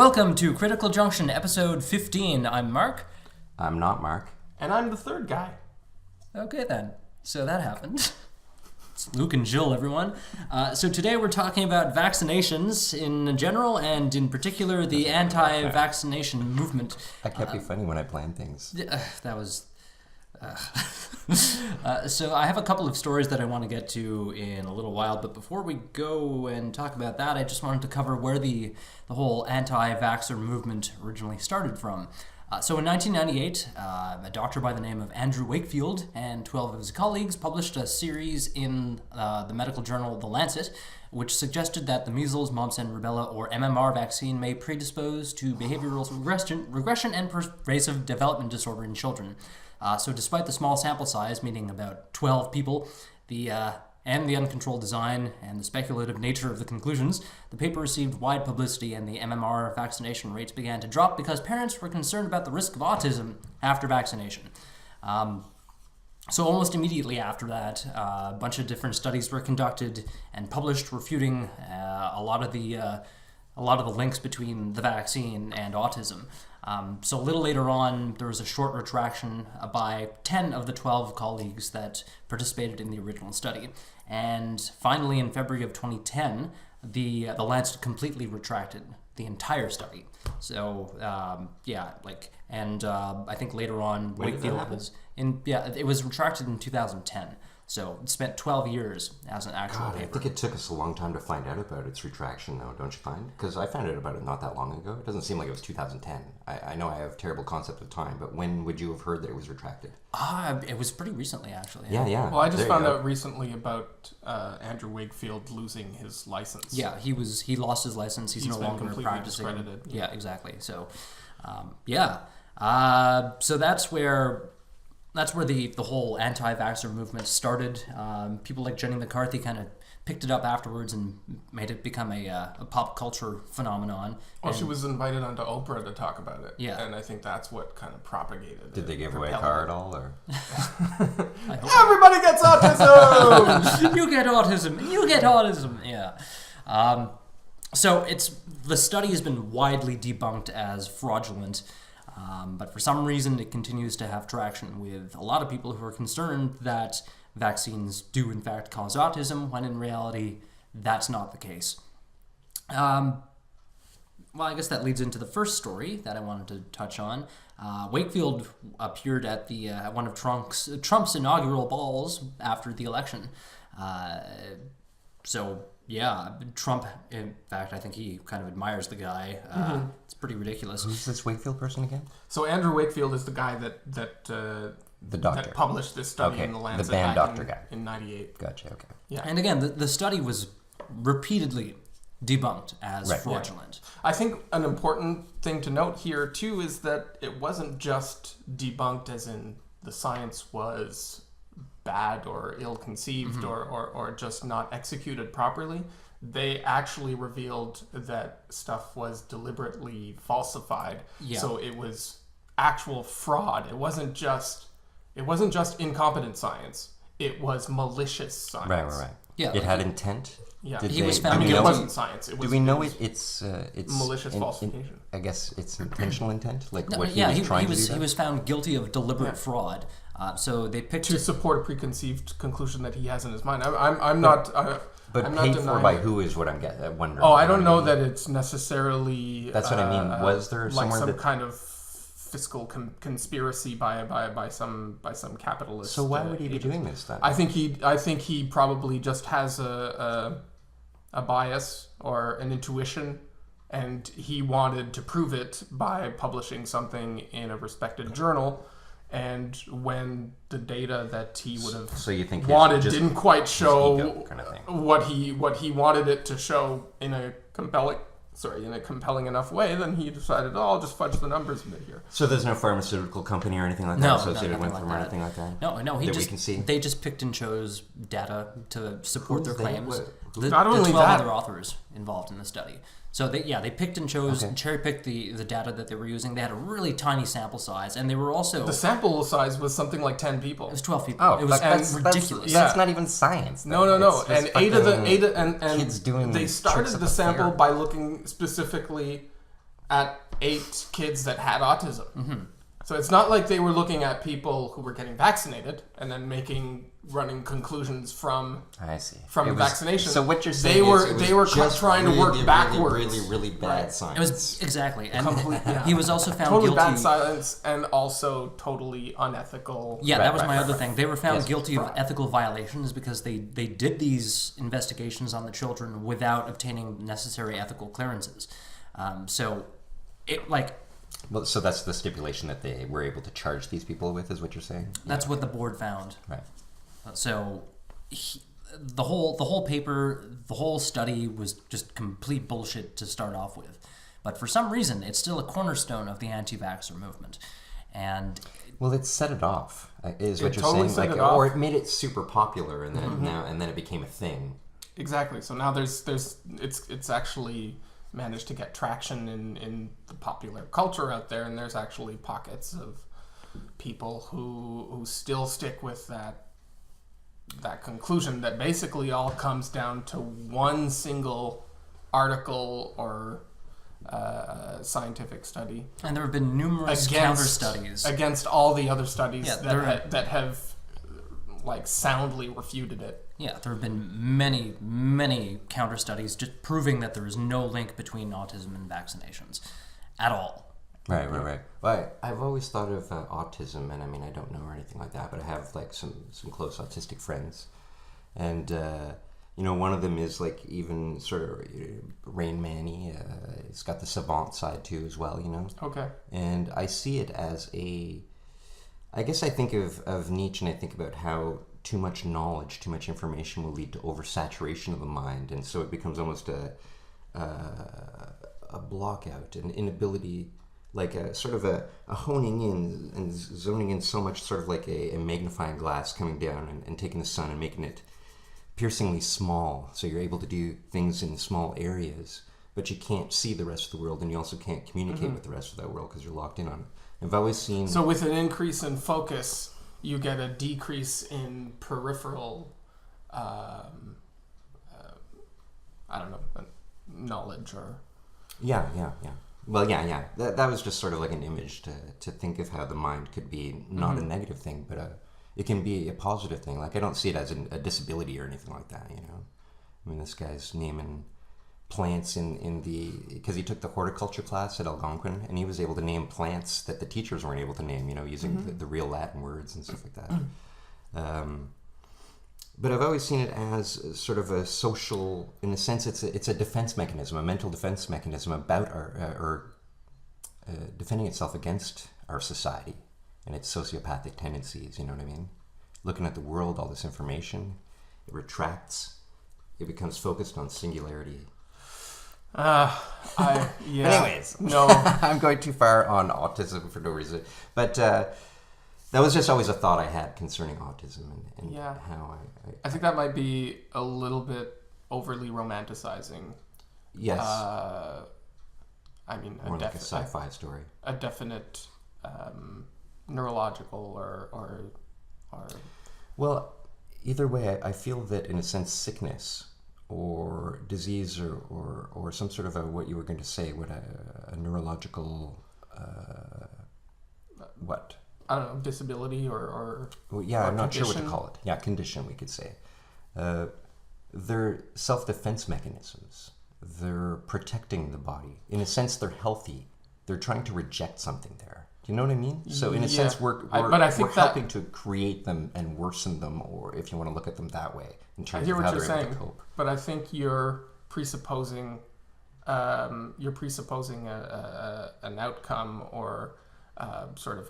Welcome to Critical Junction, episode 15. I'm Mark. I'm not Mark. And I'm the third guy. Okay then, so that happened. It's Luke and Jill, everyone. So today we're talking about vaccinations in general, and in particular the anti-vaccination movement. I kept you funny when I planned things. That was... So I have a couple of stories that I want to get to in a little while, but before we go and talk about that, I just wanted to cover where the whole anti-vaxxer movement originally started from. So in 1998, a doctor by the name of Andrew Wakefield and 12 of his colleagues published a series in the medical journal The Lancet, which suggested that the measles, mumps, and rubella, or MMR vaccine may predispose to behavioral regression and pervasive development disorder in children. So despite the small sample size, meaning about 12 people, and the uncontrolled design and the speculative nature of the conclusions, the paper received wide publicity and the MMR vaccination rates began to drop because parents were concerned about the risk of autism after vaccination. So almost immediately after that, a bunch of different studies were conducted and published refuting a lot of the links between the vaccine and autism. So a little later on, there was a short retraction by 10 of the 12 colleagues that participated in the original study. And finally, in February of 2010, the Lancet completely retracted the entire study. So, I think later on, Wakefield was it was retracted in 2010. So it spent 12 years as an actual paper. I think it took us a long time to find out about its retraction, though, don't you find? Because I found out about it not that long ago. It doesn't seem like it was 2010. I know I have a terrible concept of time, but when would you have heard that it was retracted? It was pretty recently, actually. Yeah. Well, I just found out recently about Andrew Wakefield losing his license. Yeah, he lost his license. He's no longer practicing. Discredited. Yeah, exactly. So, so that's where the whole anti-vaxxer movement started. People like Jenny McCarthy kind of picked it up afterwards and made it become a pop culture phenomenon. Well, she was invited onto Oprah to talk about it. Yeah. And I think that's what kind of propagated it. Did they give away a car at all? Or? Everybody gets autism! You get autism! You get autism! Yeah. So the study has been widely debunked as fraudulent. But for some reason, it continues to have traction with a lot of people who are concerned that vaccines do, in fact, cause autism, when in reality, that's not the case. Well, I guess that leads into the first story that I wanted to touch on. Wakefield appeared at one of Trump's inaugural balls after the election. Yeah, Trump, in fact, I think he kind of admires the guy. It's pretty ridiculous. Who's this Wakefield person again? So Andrew Wakefield is the guy that the doctor that published this study in the Lancet. The banned doctor guy. In 98. Gotcha, okay. Yeah. And again, the study was repeatedly debunked as fraudulent. Yeah. I think an important thing to note here, too, is that it wasn't just debunked as in the science was bad or ill-conceived or just not executed properly. They actually revealed that stuff was deliberately falsified. Yeah. So it was actual fraud. It wasn't just incompetent science. It was malicious science. Right. Yeah, it had intent. Yeah, he was found guilty. It wasn't science. Do we know it's malicious falsification? I guess it's intentional intent. Like what he was trying to do. He was found guilty of deliberate fraud. So they picked to support a preconceived conclusion that he has in his mind. I'm not. But I'm paid not for by who is what I'm wondering. Oh, I don't know that it's necessarily. That's what I mean. Was there like somewhere some kind of fiscal conspiracy by some capitalist? So why would he be doing this then? I think he probably just has a bias or an intuition, and he wanted to prove it by publishing something in a respected journal. And when the data that he would have wanted didn't quite show kind of what he wanted it to show in a compelling enough way, then he decided, I'll just fudge the numbers a bit here. So there's no pharmaceutical company or anything like that associated with them or anything like that? No. They just picked and chose data to support their claims. Not only 12 other authors involved in the study. So they picked and chose, cherry-picked the data that they were using. They had a really tiny sample size, and they were also... The sample size was something like 10 people. It was 12 people. Oh, it was ridiculous. That's not even science. No. And kids doing they started the sample by looking specifically at 8 kids that had autism. Mm-hmm. So it's not like they were looking at people who were getting vaccinated and then running conclusions from vaccination. So what you're saying they were just trying to work backwards. Really bad science. It was exactly, and Yeah. he was also found Totally guilty. bad science and also totally unethical. Yeah, that was my other thing. They were found guilty of fraud. ethical violations because they did these investigations on the children without obtaining necessary ethical clearances. So that's the stipulation that they were able to charge these people with, is what you're saying? That's what the board found. Right. So the whole paper, the whole study was just complete bullshit to start off with. But for some reason, it's still a cornerstone of the anti-vaxxer movement. And well, it set it off, is what you're totally saying, set it off. or it made it super popular, and then it became a thing. Exactly. So now it's actually managed to get traction in the popular culture out there, and there's actually pockets of people who still stick with that conclusion that basically all comes down to one single article or scientific study. And there have been numerous counter studies against all the other studies Yeah, that have like soundly refuted it. Yeah, there have been many, many counter studies just proving that there is no link between autism and vaccinations at all. Right. Well, I've always thought of autism, and I mean, I don't know or anything like that, but I have like some close autistic friends, and one of them is like even sort of Rain Man-y. It's got the savant side too as well, Okay. And I see it as I guess I think of Nietzsche, and I think about how too much knowledge, too much information will lead to oversaturation of the mind, and so it becomes almost a blockout, an inability, like a sort of a honing in and zoning in so much, sort of like a magnifying glass coming down and taking the sun and making it piercingly small, so you're able to do things in small areas, but you can't see the rest of the world, and you also can't communicate with the rest of that world because you're locked in on it. I've always seen... So with an increase in focus, you get a decrease in peripheral, knowledge or... Yeah. Well, yeah. That was just sort of like an image to think of how the mind could be not a negative thing, but it can be a positive thing. Like, I don't see it as a disability or anything like that, I mean, this guy's naming plants because he took the horticulture class at Algonquin, and he was able to name plants that the teachers weren't able to name, using the real Latin words and stuff like that. But I've always seen it as sort of a social, in a sense, it's a defense mechanism, a mental defense mechanism about defending itself against our society and its sociopathic tendencies. You know what I mean? Looking at the world, all this information, it retracts. It becomes focused on singularity. Anyways, no, I'm going too far on autism for no reason, but that was just always a thought I had concerning autism and how I think that might be a little bit overly romanticizing. Yes. I mean, more like a sci-fi story. A definite neurological or. Well, either way, I feel that in a sense, sickness or disease or some sort of what you were going to say, a neurological what? I don't know, disability or well, yeah, I'm not condition. sure what to call it. Yeah, condition, we could say. They're self-defense mechanisms. They're protecting the body. In a sense, they're healthy. They're trying to reject something there. Do you know what I mean? So in a sense, we're helping to create them and worsen them, or if you want to look at them that way, in terms of how they're able to cope. But I think you're presupposing an outcome or sort of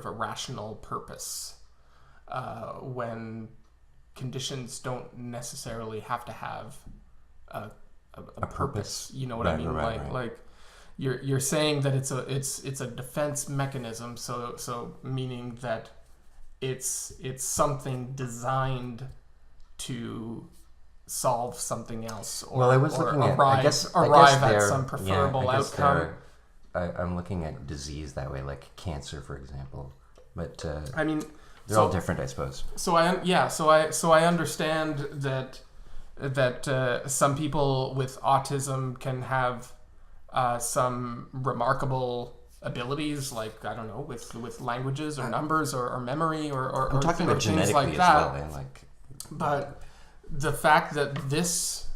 a rational purpose when conditions don't necessarily have to have a purpose. You know what I mean? Right. Like you're saying that it's a defense mechanism. So meaning that it's something designed to solve something else, or, well, I was looking at, arrive at some preferable outcome. I'm looking at disease that way, like cancer, for example. But I mean, they're all different, I suppose. So I understand that some people with autism can have some remarkable abilities, like, I don't know, with languages or numbers or memory or I'm talking about things genetically like as that. well. Like, But the fact that this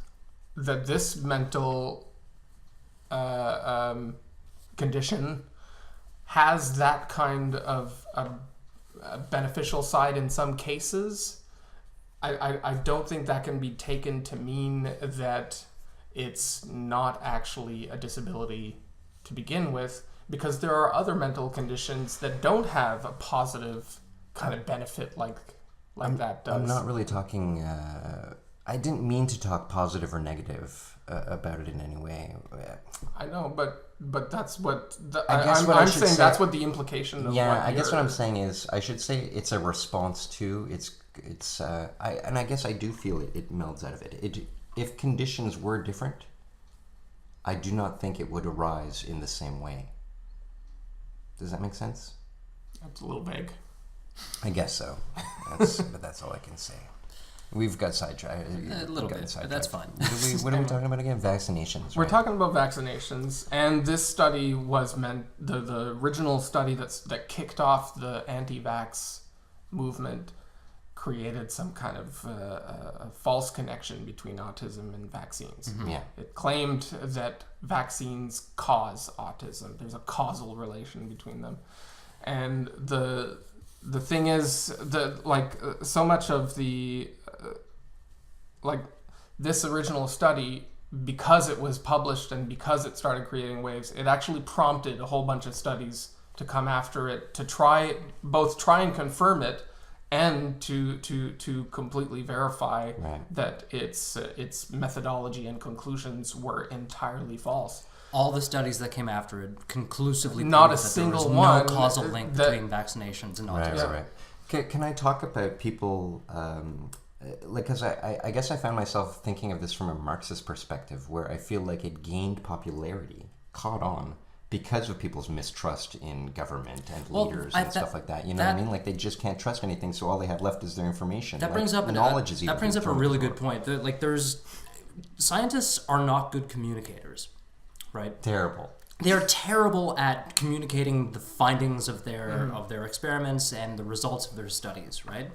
mental condition has that kind of a beneficial side in some cases, I don't think that can be taken to mean that it's not actually a disability to begin with, because there are other mental conditions that don't have a positive kind of benefit like that does. I'm not really talking. I didn't mean to talk positive or negative about it in any way. I know, but that's what I should saying. say, That's what the implication of. Yeah, what I guess you're- what I'm saying is I should say it's a response to. I guess I do feel it melds out of it. If conditions were different, I do not think it would arise in the same way. Does that make sense? That's a little vague. I guess so. But that's all I can say. We've got sidetracked. A little bit, but that's fine. What are we talking about again? Vaccinations. We're right? talking about vaccinations, and this study was meant the original study that kicked off the anti-vax movement created some kind of a false connection between autism and vaccines. Mm-hmm. Yeah. It claimed that vaccines cause autism. There's a causal relation between them, and the thing is that so much of the this original study, because it was published and because it started creating waves, it actually prompted a whole bunch of studies to come after it to try and confirm it and to completely verify that its methodology and conclusions were entirely false. All the studies that came after it conclusively Not proved a that there was single no one causal link that- between vaccinations and Right, autism. right. Can I talk about people? Because I guess I found myself thinking of this from a Marxist perspective, where I feel like it gained popularity, caught on, because of people's mistrust in government and leaders and stuff like that. You know what I mean? Like, they just can't trust anything, so all they have left is their information. That brings up knowledge is even that brings up a really good point. Scientists are not good communicators, right? Terrible. They are terrible at communicating the findings of their experiments and the results of their studies, right?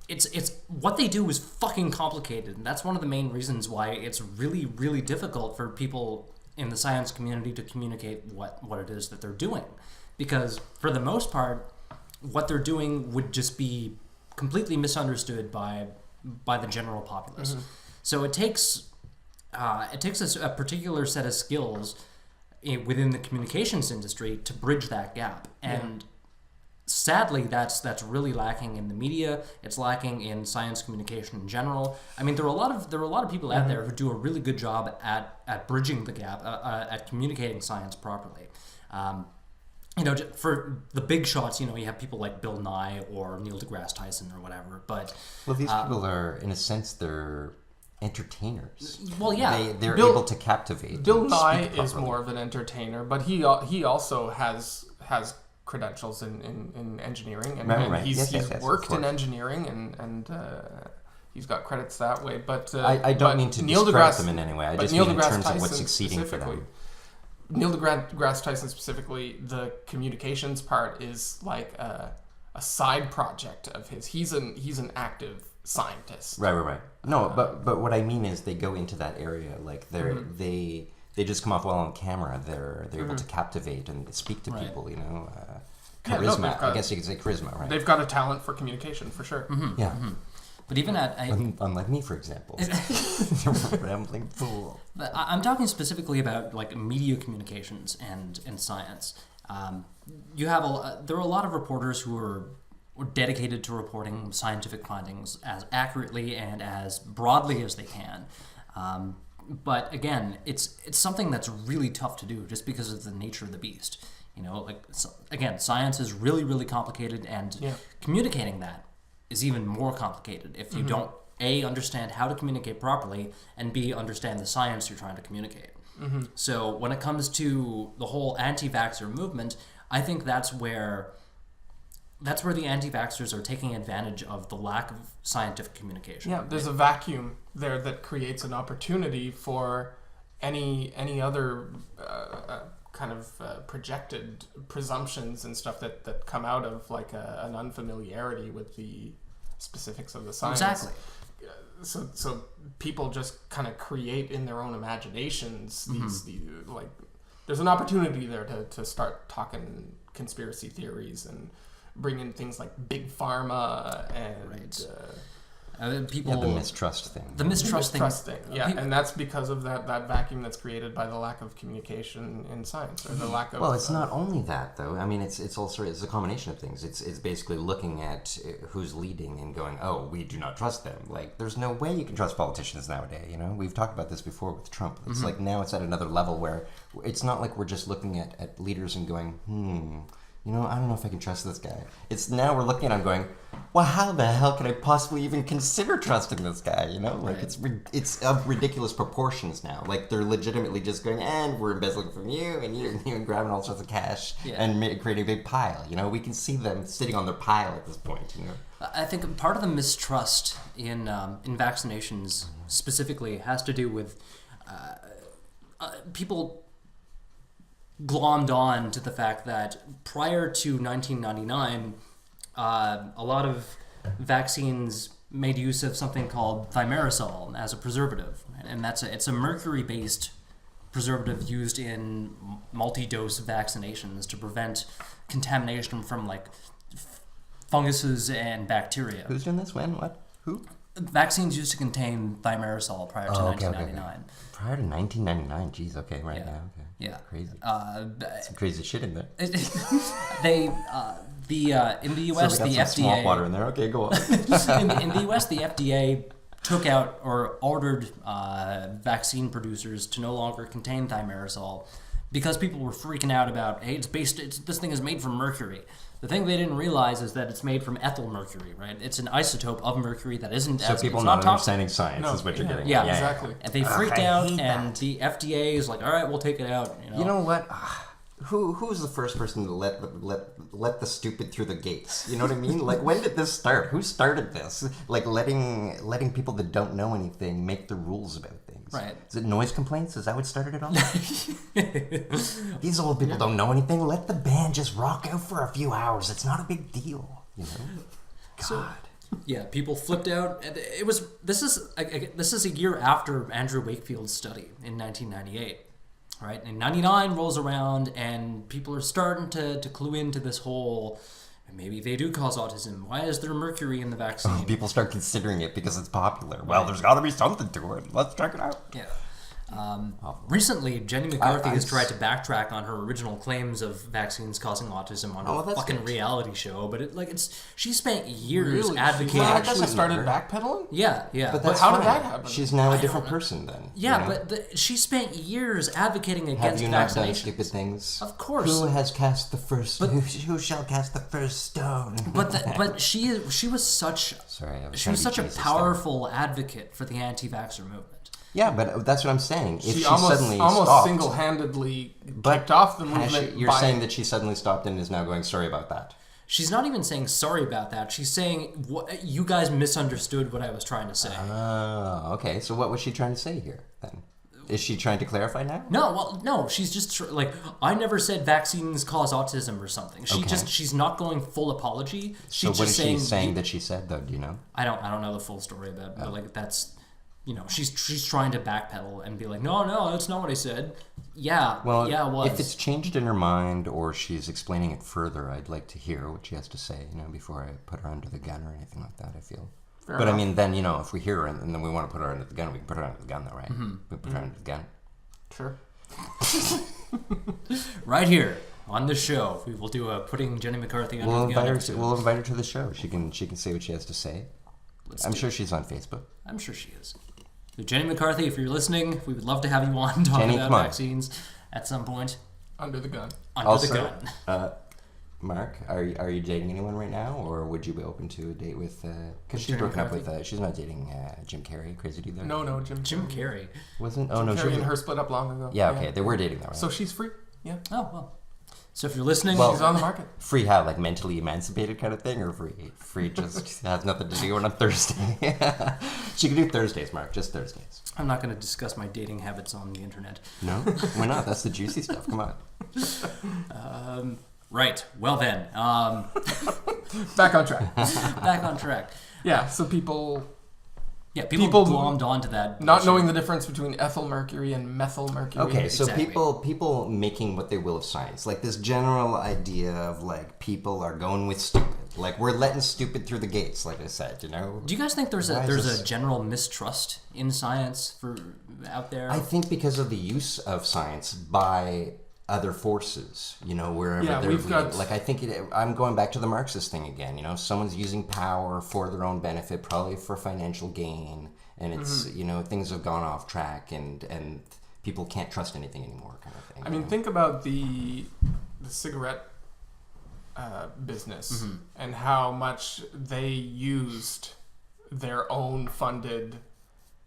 It's what they do is fucking complicated, and that's one of the main reasons why it's really, really difficult for people in the science community to communicate what it is that they're doing, because for the most part, what they're doing would just be completely misunderstood by the general populace. Mm-hmm. So it takes a particular set of skills within the communications industry to bridge that gap, and sadly that's really lacking in the media. It's lacking in science communication in general. I mean, there are a lot of people out there who do a really good job at bridging the gap, at communicating science properly. For the big shots, you have people like Bill Nye or Neil deGrasse Tyson or whatever. But these people are, in a sense, they're entertainers. Well, yeah, they're able to captivate. Bill and Nye speak is properly. more of an entertainer, but he also has credentials in engineering, and, Right, and right. he's Yes, worked of in course. engineering, and he's got credits that way. But I don't mean to Neil discredit deGrasse, them in any way. I but just Neil mean in deGrasse terms of what's Tyson succeeding for them. Neil deGrasse Tyson specifically, the communications part is like a side project of his. He's an active scientist. Right. No, but what I mean is they go into that area, like they just come off well on camera. They're able to captivate and speak to people. Charisma. I guess you could say charisma, right? They've got a talent for communication for sure. Yeah. but even Unlike me, for example, rambling fool. I'm talking specifically about like media communications and science. There are a lot of reporters who are dedicated to reporting scientific findings as accurately and as broadly as they can. But again, it's something that's really tough to do just because of the nature of the beast. Again, science is really, really complicated, and communicating that is even more complicated if you don't A, understand how to communicate properly, and B, understand the science you're trying to communicate. So when it comes to the whole anti-vaxxer movement, I think that's where the anti-vaxxers are taking advantage of the lack of scientific communication. Yeah, there's a vacuum there that creates an opportunity for any other kind of projected presumptions and stuff that come out of like an unfamiliarity with the specifics of the science. Exactly. So people just kind of create in their own imaginations these like there's an opportunity there to start talking conspiracy theories and bring in things like big pharma and people the mistrust thing. The mistrust thing. Yeah, and that's because of that vacuum that's created by the lack of communication in science, or the lack of. Well, it's not only that though. I mean, it's also a combination of things. It's basically looking at who's leading and going, oh, we do not trust them. Like, there's no way you can trust politicians nowadays. You know, we've talked about this before with Trump. It's like now it's at another level where it's not like we're just looking at leaders and going, you know, I don't know if I can trust this guy. It's now we're looking at him going, well, how the hell can I possibly even consider trusting this guy? You know, like it's of ridiculous proportions now. Like they're legitimately just going, and we're embezzling from you and and grabbing all sorts of cash and creating a big pile. You know, we can see them sitting on their pile at this point. You know, I think part of the mistrust in vaccinations specifically has to do with people glommed on to the fact that prior to 1999, a lot of vaccines made use of something called thimerosal as a preservative, and it's a mercury-based preservative used in multi-dose vaccinations to prevent contamination from like funguses and bacteria. Who's doing this? When? What? Who? Vaccines used to contain thimerosal prior to 1999. Okay. Prior to 1999, geez, okay, right now, okay. Yeah. Crazy. Some crazy shit in there. They, in the U.S., so the some FDA... swamp water in there, okay, go on. in the U.S., the FDA took out or ordered vaccine producers to no longer contain thimerosal because people were freaking out about, hey, this thing is made from mercury. The thing they didn't realize is that it's made from ethyl mercury, right? It's an isotope of mercury that isn't so people not understanding science is what you're getting. Yeah, exactly. And they freaked out, and the FDA is like, all right, we'll take it out. You know what? Who was the first person to let the stupid through the gates? You know what I mean? Like, when did this start? Who started this? Like letting people that don't know anything make the rules about things. Right. Is it noise complaints? Is that what started it all? These old people don't know anything. Let the band just rock out for a few hours. It's not a big deal. You know? God. So, yeah, people flipped out. This is a year after Andrew Wakefield's study in 1998. Right, and 99 rolls around, and people are starting to clue into this whole, maybe they do cause autism. Why is there mercury in the vaccine? People start considering it because it's popular. Well, there's got to be something to it. Let's check it out. Yeah. Recently, Jenny McCarthy has tried to backtrack on her original claims of vaccines causing autism on a fucking reality show, but she spent years advocating. She actually started backpedaling? Yeah. But how did that happen? She's now a different person then. Yeah, you know? But she spent years advocating against vaccinations. Have you not done stupid things? Of course. Who has cast the first? Who shall cast the first stone? But she was such a powerful advocate for the anti-vaxxer movement. Yeah, but that's what I'm saying. If she almost stopped, single-handedly kicked off the movement. You're saying that she suddenly stopped and is now going, sorry about that. She's not even saying sorry about that. She's saying, you guys misunderstood what I was trying to say. Oh, okay. So what was she trying to say here, then? Is she trying to clarify now? No. She's just like, I never said vaccines cause autism or something. She's not going full apology. So what is she saying that she said, though? Do you know? I don't know the full story about it, but like that's... You know, she's trying to backpedal and be like, no, that's not what I said. Yeah, well, yeah, it was. If it's changed in her mind or she's explaining it further, I'd like to hear what she has to say, you know, before I put her under the gun or anything like that, I feel. Fair enough. I mean, then, you know, if we hear her and then we want to put her under the gun, we can put her under the gun, though, right? Mm-hmm. We put her under the gun. Sure. Right here on the show, we will do a putting Jenny McCarthy under the gun. We'll invite her to the show. She can say what she has to say. I'm sure she's on Facebook. I'm sure she is. So Jenny McCarthy, if you're listening, we would love to have you on talking about vaccines at some point. Under the gun. Under the gun. Mark, are you dating anyone right now, or would you be open to a date with? Because she's broken up with. She's not dating Jim Carrey. Crazy dude there. No, Jim Carrey wasn't. Jim Carrey and her split up long ago. Yeah, okay, they were dating though, right? So she's free. Yeah. Oh well. So if you're listening, Well, She's on the market. Free how, like mentally emancipated kind of thing, or free just has nothing to do on a Thursday? She can do Thursdays, Mark, just Thursdays. I'm not going to discuss my dating habits on the internet. No? Why not? That's the juicy stuff. Come on. Right. Well then, Back on track. back on track. Yeah, so people People glommed onto that. not knowing the difference between ethyl mercury and methyl mercury. Okay, so Exactly. people making what they will of science, like this general idea of like people are going with stupid, like we're letting stupid through the gates, like I said, you know. Do you guys think there's Why is a this- general mistrust in science out there? I think because of the use of science by other forces, you know, wherever Yeah, they're we've got- leading. Like I think I'm going back to the Marxist thing again. You know, someone's using power for their own benefit, probably for financial gain, and it's you know things have gone off track, and people can't trust anything anymore, kind of thing. I mean, think about the cigarette business and how much they used their own funded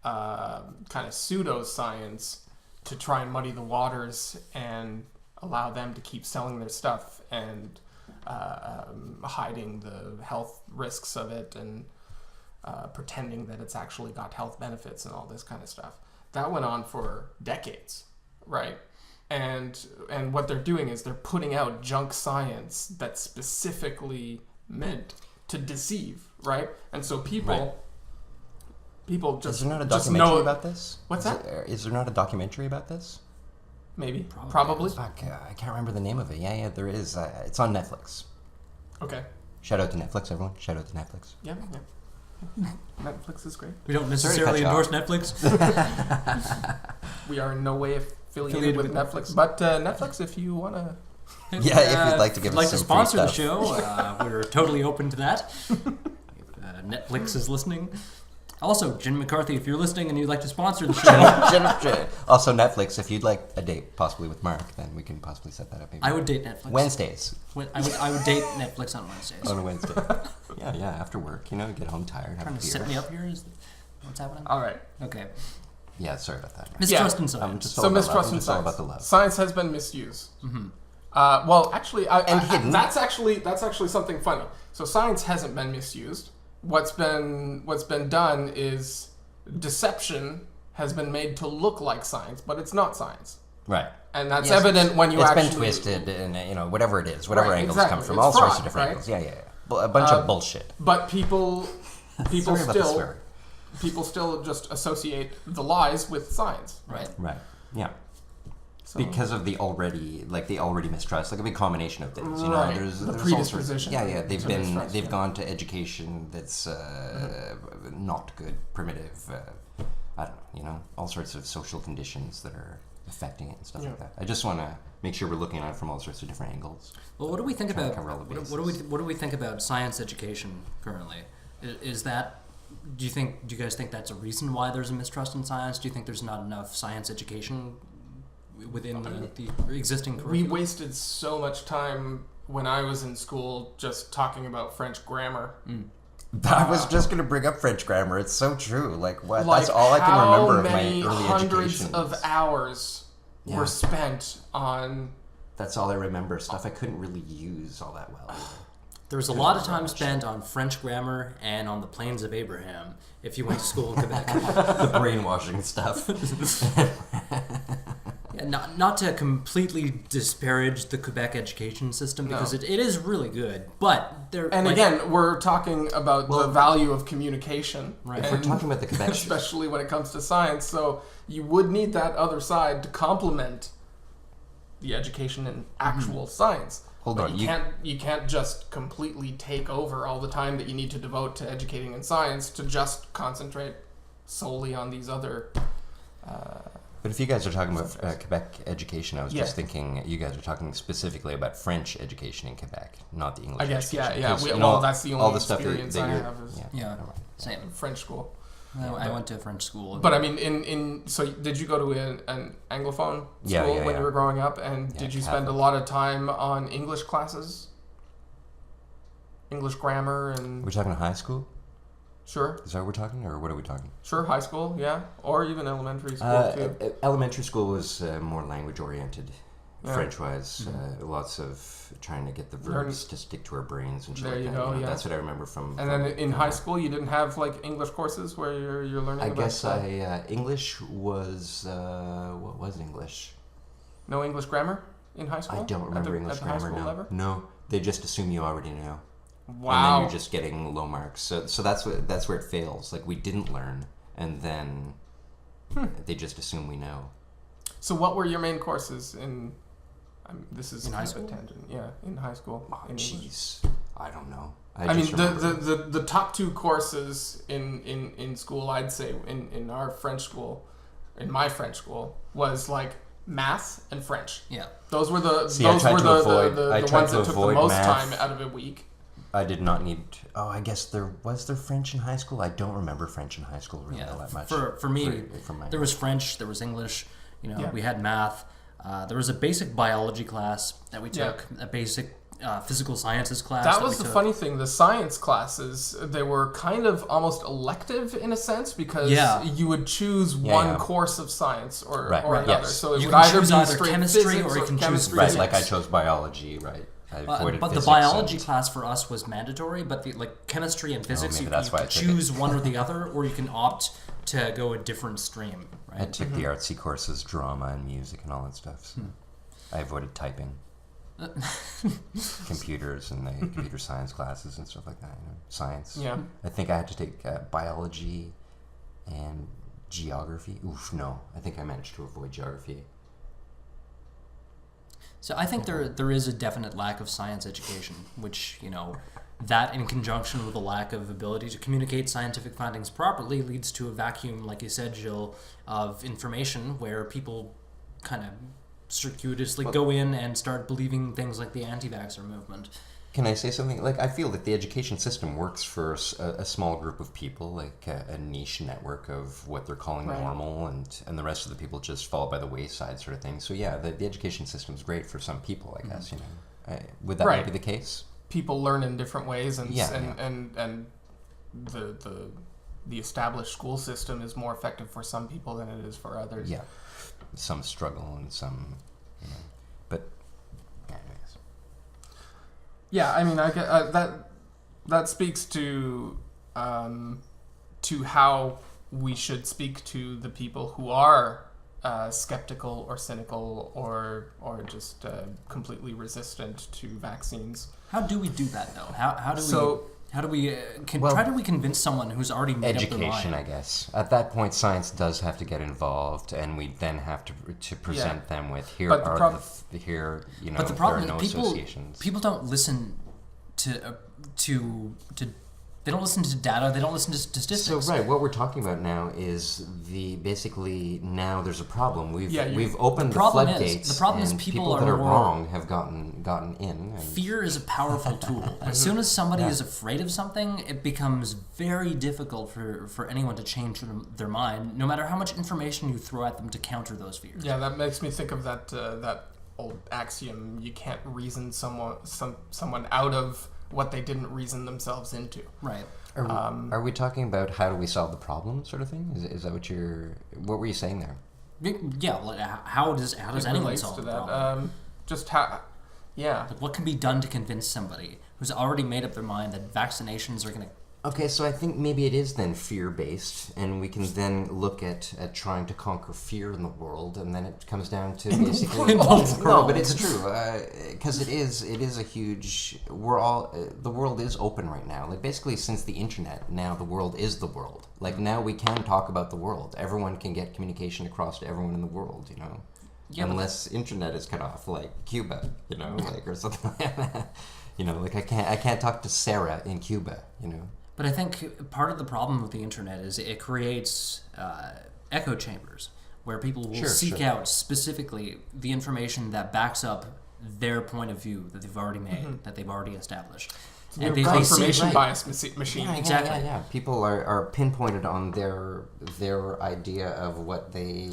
kind of pseudoscience to try and muddy the waters and allow them to keep selling their stuff and hiding the health risks of it and pretending that it's actually got health benefits and all this kind of stuff. That went on for decades, right? And what they're doing is they're putting out junk science that's specifically meant to deceive, right? And so people just is there not a just documentary know about this? What's that? Is there not a documentary about this? Maybe, probably. Fuck, I can't remember the name of it. Yeah, there is. It's on Netflix. Okay. Shout out to Netflix, everyone. Shout out to Netflix. Yeah. Netflix is great. we don't Sorry to necessarily cut you endorse off. Netflix. We are in no way affiliated with Netflix. But Netflix, if you want to... Yeah, if you'd like to give us like some to sponsor free the stuff. show, we're totally open to that. If Netflix is listening. Also, Jen McCarthy, if you're listening and you'd like to sponsor the show, Also, Netflix, if you'd like a date, possibly with Mark, then we can possibly set that up. Maybe. I would date Netflix. Wednesdays. I would date Netflix on Wednesdays. On a Wednesday. yeah, after work, you know, get home tired, have Trying a to set me beer. up here? What's happening? All right. Okay. Yeah, sorry about that. Mistrust in I'm science. just So all about mistrust love. in I'm just all science. about the love. Science has been misused. Well, actually, hidden. that's actually something funny. So science hasn't been misused. What's been done is deception has been made to look like science, but it's not science. Right. And that's Yes, evident when you It's actually... been twisted, and you know, whatever it is, whatever Right, angles exactly. come from, It's all sorts fraud, of different right? angles. Yeah. A bunch of bullshit. But people Sorry about the still swearing. just associate the lies with science. Right. Right. Yeah. So, Because of the already mistrust, like a big combination of things. You know, Right. there's The all sorts. predisposition Yeah. to They've mistrust, they've yeah. gone to education that's not good, primitive. I don't know. You know, all sorts of social conditions that are affecting it and stuff like that. I just want to make sure we're looking at it from all sorts of different angles. Well, what do we think Trying to about cover all the what do we think about science education currently? Is that do you guys think that's a reason why there's a mistrust in science? Do you think there's not enough science education within the existing we curriculum? wasted so much time when I was in school just talking about French grammar. I was just going to bring up French grammar. It's so true. Like, what? Like That's all I can remember of my how many early hundreds education. of hours Yeah. were spent on... That's all I remember. Stuff I couldn't really use all that well. There was a lot of time spent on French grammar and on the Plains of Abraham if you went to school in Quebec. The brainwashing stuff. Yeah, not to completely disparage the Quebec education system because No. it is really good, but there And again, we're talking about the value of communication. Right. If we're talking about the Quebec, Especially when it comes to science. So you would need that other side to complement the education in actual science. Hold But on, you can't just completely take over all the time that you need to devote to educating in science to just concentrate solely on these other... but if you guys are talking about Quebec education, I was Yeah. just thinking you guys are talking specifically about French education in Quebec, not the English. I guess, education. yeah. 'Cause, you Well, know, that's the all only the stuff experience I you're- have is Yeah. never mind. same. French school. I went to French school. But I mean, so did you go to an Anglophone school Yeah, when you were growing up? And Yeah, did you spend a Catholic. lot of time on English classes? English grammar and... We're talking high school? Sure. Is that what we're talking, or what are we talking? Sure, high school, yeah. Or even elementary school, too. Elementary school was more language oriented. French-wise, lots of trying to get the verbs to stick to our brains and shit There like you that. go, You know, yeah. that's what I remember from. And then in high school, you didn't have like English courses where you're learning. I about guess stuff? English was what was English? No English grammar in high school. I don't remember English at the high grammar school now. level? No, they just assume you already know. Wow. And then you're just getting low marks. So that's where it fails. Like we didn't learn, and then they just assume we know. So what were your main courses in? This is In kind high of school? a tangent. Yeah, in high school. Oh, in English. jeez, I don't know. I mean, just remember- the top two courses in school, I'd say in our French school, in my French school, was like math and French. Yeah. Those were the See, I tried to avoid- I the tried ones to that took the avoid most math. time out of a week. I did not need. I guess there French in high school. I don't remember French in high school really all that much. For me, for my there was French, there was English. You know, Yeah. we had math. There was a basic biology class that we Yeah. took. A basic physical sciences class. That was we the took. funny thing. The science classes, they were kind of almost elective in a sense because Yeah. you would choose Yeah, one yeah. course of science or Right, right, another. yes. So it You would can either choose be either straight chemistry physics or you can choose chemistry. right, physics. like I chose biology. Right, I avoided but the physics biology and- class for us was mandatory. But the chemistry and physics, maybe you that's why I could took it. choose one or the other, or you can opt to go a different stream. I Right? took the artsy courses, drama and music and all that stuff. So I avoided typing, computers and the computer science classes and stuff like that. You know, science. Yeah. I think I had to take biology and geography. Oof, no. I think I managed to avoid geography. So I think there is a definite lack of science education, which, you know, that in conjunction with a lack of ability to communicate scientific findings properly leads to a vacuum, like you said, Jill, of information where people kind of circuitously go in and start believing things like the anti-vaxxer movement. Can I say something? Like, I feel that the education system works for a small group of people, like a niche network of what they're calling Right. normal, and the rest of the people just fall by the wayside, sort of thing. So yeah, the education system's great for some people, I guess. You know, would that Right. be the case? People learn in different ways, and Yeah, and the established school system is more effective for some people than it is for others. Yeah, some struggle and some, you know, but yeah, anyways. Yeah, I mean, I get that speaks to how we should speak to the people who are skeptical or cynical or just completely resistant to vaccines. How do we do that, though? How do we... So- How do we Well, try to we convince someone who's already made up their Education, mind? I guess. At that point, science does have to get involved, and we then have to present them with here But the are prob- the here, you know, But the problem there are no is associations. people don't listen to they don't listen to data. They don't listen to So statistics. right, what we're talking about now is basically now there's a problem. We've opened the problem is- floodgates. the problem is and people are that are more- wrong have gotten in. And Fear is a powerful tool. As soon as somebody is afraid of something, it becomes very difficult for anyone to change their mind, no matter how much information you throw at them to counter those fears. Yeah, that makes me think of that old axiom: you can't reason someone out of what they didn't reason themselves into. Right. Are we talking about how do we solve the problem, sort of thing? Is that what were you saying there? Yeah. Like, how does It anyone relates solve to the that. problem? Just how, yeah. Like, what can be done to convince somebody who's already made up their mind that vaccinations are going to... Okay, so I think maybe it is then fear-based, and we can then look at trying to conquer fear in the world, and then it comes down to basically In the no, world. but it's true because it is a huge. We're all the world is open right now. Like basically, since the internet, now the world is the world. Like now we can talk about the world. Everyone can get communication across to everyone in the world. You know, Yeah, but unless internet is cut off, like Cuba. You know, like or something like that. You know, like I can't talk to Sarah in Cuba. You know. But I think part of the problem with the internet is it creates echo chambers where people will seek out specifically the information that backs up their point of view that they've already made, that they've already established. Your they confirmation see- bias machine. Yeah, Exactly. Yeah. People are pinpointed on their idea of what they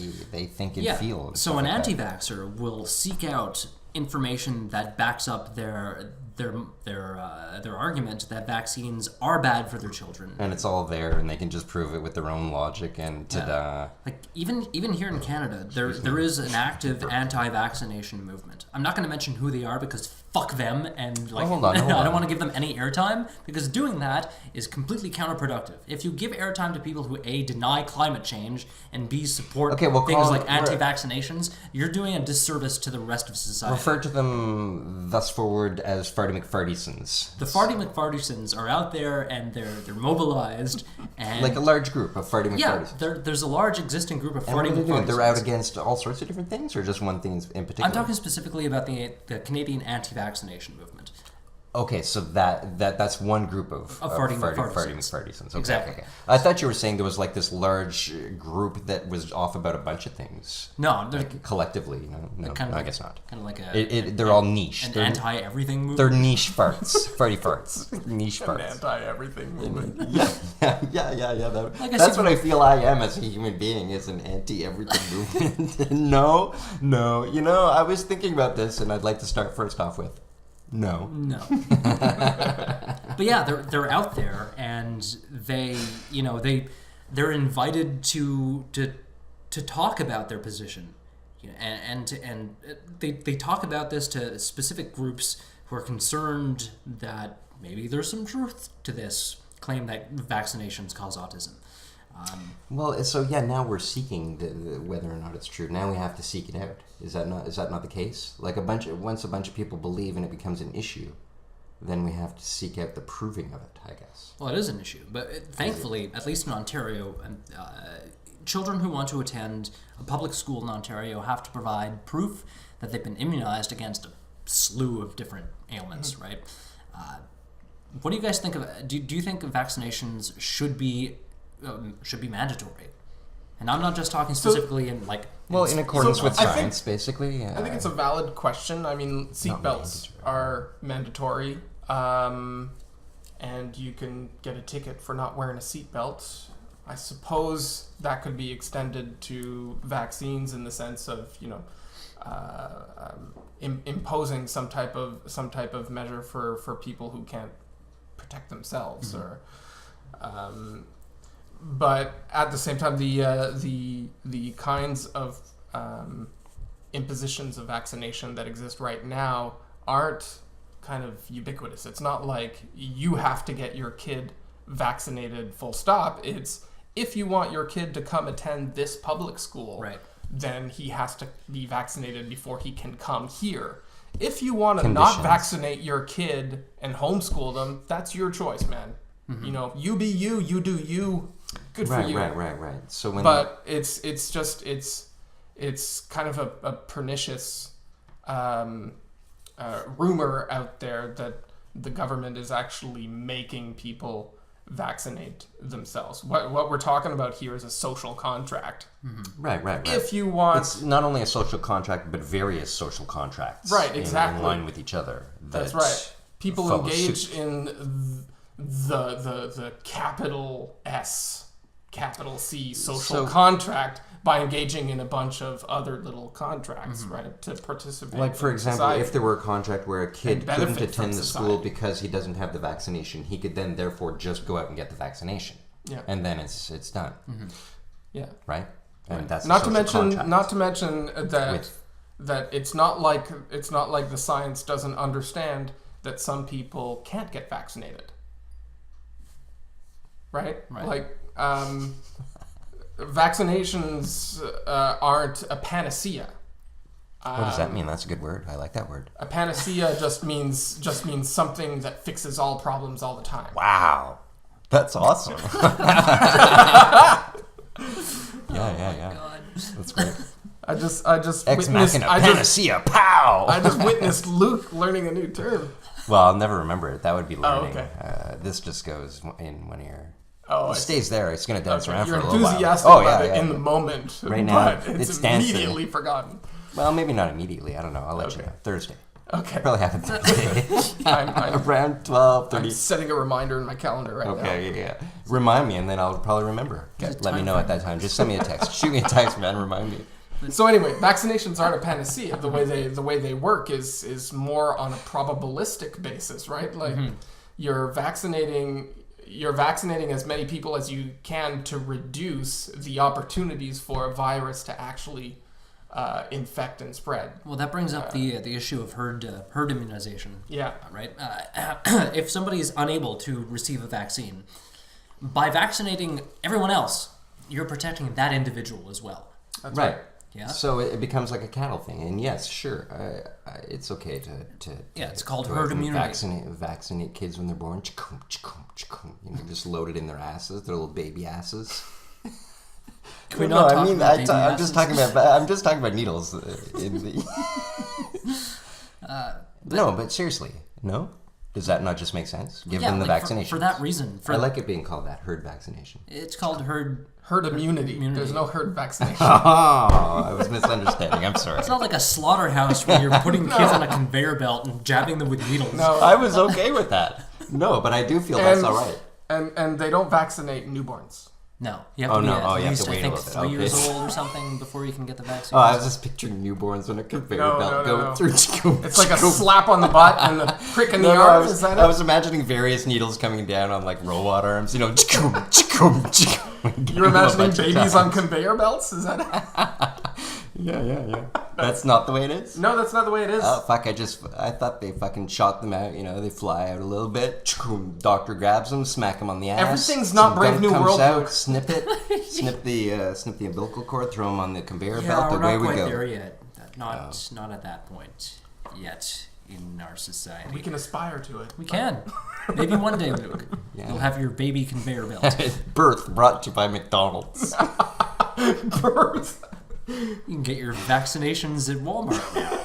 think and feel. and So stuff an like that. anti-vaxxer will seek out information that backs up their their argument that vaccines are bad for their children. And it's all there, and they can just prove it with their own logic, and ta-da. Like even here in Canada, there is an active anti-vaccination movement. I'm not going to mention who they are because fuck them, and like hold on. I don't want to give them any airtime because doing that is completely counterproductive. If you give airtime to people who A, deny climate change, and B, support things like anti-vaccinations, you're doing a disservice to the rest of society. Refer to them thus forward as Farty McFartysons. The Farty McFartysons are out there and they're mobilized and like a large group of Farty McFartysons. Yeah, there's a large existing group of and Farty what are they doing? McFartysons. They're out against all sorts of different things, or just one thing in particular? I'm talking specifically about the Canadian anti-vaccination movement. Okay, so that's one group of Farty McFartysons. Okay, exactly. Okay. I thought you were saying there was like this large group that was off about a bunch of things. No, like collectively. No, I guess not. Kind of like they're all niche. An anti-everything movement. They're niche farts. Farty farts. Niche farts. An anti-everything movement. Yeah. That's what I feel I am as a human being, is an anti-everything movement. No. I was thinking about this, and I'd like to start first off with no. But yeah, they're out there, and they're invited to talk about their position, and they talk about this to specific groups who are concerned that maybe there's some truth to this claim that vaccinations cause autism. Now we're seeking whether or not it's true. Now we have to seek it out. Is that not the case? Like once a bunch of people believe and it becomes an issue, then we have to seek out the proving of it, I guess. Well, it is an issue, but thankfully, at least in Ontario, children who want to attend a public school in Ontario have to provide proof that they've been immunized against a slew of different ailments, right? What do you guys think of? Do you think vaccinations should be mandatory? And I'm not just talking specifically in accordance with science, basically. I think it's a valid question. I mean, seatbelts are mandatory, and you can get a ticket for not wearing a seatbelt. I suppose that could be extended to vaccines in the sense of imposing some type of measure for people who can't protect themselves, or. But at the same time, the kinds of impositions of vaccination that exist right now aren't kind of ubiquitous. It's not like you have to get your kid vaccinated full stop. It's if you want your kid to come attend this public school, right, then he has to be vaccinated before he can come here. If you want to not vaccinate your kid and homeschool them, that's your choice, man. Mm-hmm. You be you do you. Good for you. Right. So it's kind of a pernicious rumor out there that the government is actually making people vaccinate themselves. What we're talking about here is a social contract. Mm-hmm. Right. If you want, it's not only a social contract, but various social contracts. Right, exactly. In line with each other. That's right. People engage in the capital S, capital C social contract by engaging in a bunch of other little contracts, right, to participate. Like, for example, society. If there were a contract where a kid couldn't attend the school because he doesn't have the vaccination, he could then therefore just go out and get the vaccination. Yeah. And then it's done. Mm-hmm. Yeah. Right? And that's not to mention that it's not like the science doesn't understand that some people can't get vaccinated. Right? Like, vaccinations aren't a panacea. What does that mean? That's a good word. I like that word. A panacea just means something that fixes all problems all the time. Wow. That's awesome. Yeah. God. That's great. I just Ex witnessed machina panacea. Pow! I just witnessed Luke learning a new term. Well, I'll never remember it. That would be learning. Oh, okay. This just goes in one ear. Oh, it stays there. It's going to dance around for a little while. You're enthusiastic about it in the moment. Right now, but it's dancing. immediately forgotten. Well, maybe not immediately. I don't know. I'll let you know. Thursday. Okay. Probably happen Thursday. I'm around 12:30. I'm setting a reminder in my calendar right now. Okay, yeah. Remind me, and then I'll probably remember. Okay. Let me know at that time. Just send me a text. Shoot me a text, man. Remind me. So anyway, vaccinations aren't a panacea. The way they work is more on a probabilistic basis, right? Like you're vaccinating as many people as you can to reduce the opportunities for a virus to actually infect and spread. Well, that brings up the issue of herd immunization. Yeah. Right. If somebody is unable to receive a vaccine, by vaccinating everyone else, you're protecting that individual as well. That's right. Yeah. So it becomes like a cattle thing, and yes, sure, it's okay to it's called to herd immunity. Vaccinate kids when they're born, just load it in their asses, their little baby asses. Can we not talk about baby I'm asses? just talking about needles. No, but seriously, no. Does that not just make sense? Give them the vaccination for that reason. I like it being called that, herd vaccination. It's called herd immunity. There's no herd vaccination. Oh, I was misunderstanding. I'm sorry. It's not like a slaughterhouse where you're putting kids on a conveyor belt and jabbing them with needles. No. I was okay with that. No, but I do feel that's all right. And they don't vaccinate newborns. No, you have to be at you have least, to wait I think, a little bit. 3 years Okay. old or something before you can get the vaccine. Oh, I was just picturing newborns on a conveyor belt going through. It's like a slap on the butt and a prick in the arm. Is that I it? was imagining various needles coming down on like robot arms. You're imagining babies on conveyor belts? Is that it? Yeah. That's not the way it is? No, that's not the way it is. Oh, fuck, I thought they fucking shot them out, they fly out a little bit, doctor grabs them, smack them on the ass. Everything's not some Brave gunk New comes World. out, snip the umbilical cord, throw them on the conveyor belt, we're away not we quite go. there yet. Not at that point yet in our society. We can aspire to it. We can. Maybe one day, Luke. Yeah. You'll have your baby conveyor belt. Birth brought to you by McDonald's. Birth. You can get your vaccinations at Walmart now.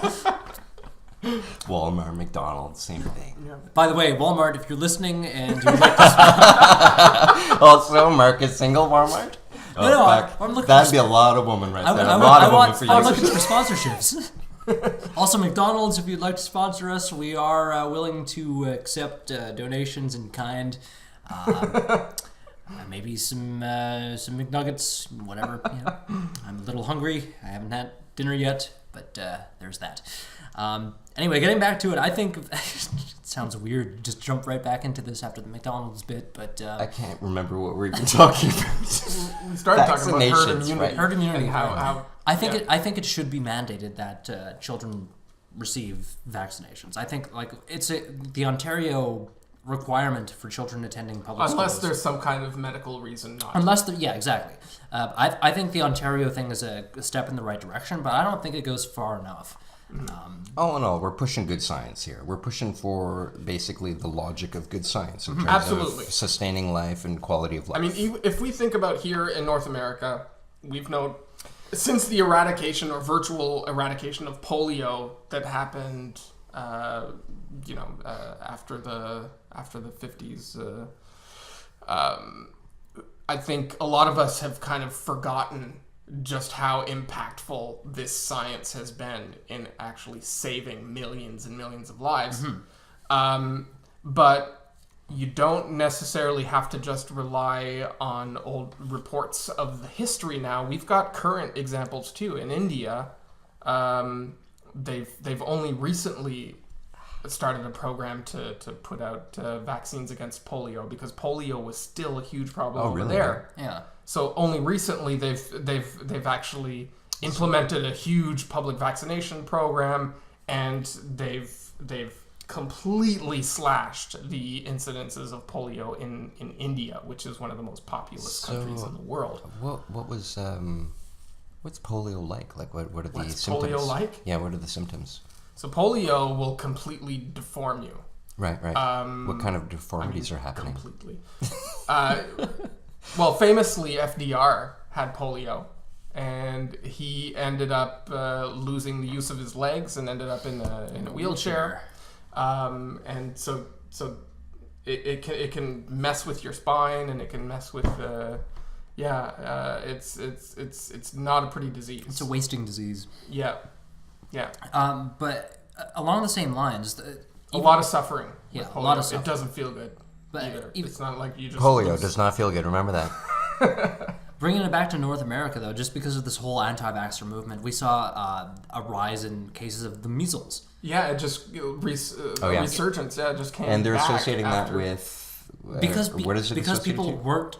Walmart, McDonald's, same thing. Yeah. By the way, Walmart, if you're listening and you'd like to... Also, Marcus Single Walmart? Oh, No, fuck. I'm looking That'd for- be a lot of women right there. I'm a lot of women for you. looking for sponsorships. Also, McDonald's, if you'd like to sponsor us, we are willing to accept donations in kind. Maybe some McNuggets, whatever. I'm a little hungry. I haven't had dinner yet, but there's that. Anyway, getting back to it, I think it sounds weird to just jump right back into this after the McDonald's bit, but I can't remember what we've been talking about. We started talking about herd Vaccinations, immunity. right. herd immunity. And how I think it should be mandated that children receive vaccinations. I think it's the Ontario requirement for children attending public schools. unless there's some kind of medical reason not. Exactly. I think the Ontario thing is a step in the right direction, but I don't think it goes far enough. All in all, we're pushing good science here. We're pushing for basically the logic of good science in terms Absolutely. of sustaining life and quality of life. I mean, if we think about here in North America, we've known since the eradication or virtual eradication of polio that happened, after the 50s. I think a lot of us have kind of forgotten just how impactful this science has been in actually saving millions and millions of lives. But you don't necessarily have to just rely on old reports of the history now. We've got current examples too. In India, they've only recently started a program to put out vaccines against polio because polio was still a huge problem over there. Yeah. So only recently they've actually implemented a huge public vaccination program, and they've completely slashed the incidences of polio in India, which is one of the most populous countries in the world. What was what's polio like? Like what are the What's symptoms? polio like? Yeah, what are the symptoms? So polio will completely deform you. Right. What kind of deformities are happening? Completely. Well, famously, FDR had polio, and he ended up losing the use of his legs and ended up in a wheelchair. And so it can mess with your spine, and it can mess with it's not a pretty disease. It's a wasting disease. Yeah. But along the same lines, A lot of suffering. Yeah, with a polio. lot of suffering. It doesn't feel good But either. even- It's not like you just Polio lose. does not feel good. Remember that. Bringing it back to North America, though, just because of this whole anti-vaxxer movement, we saw a rise in cases of the measles. Yeah, it just resurgence. Yeah, it just came. And they're back associating that after. with Because what is it because associated people to? weren't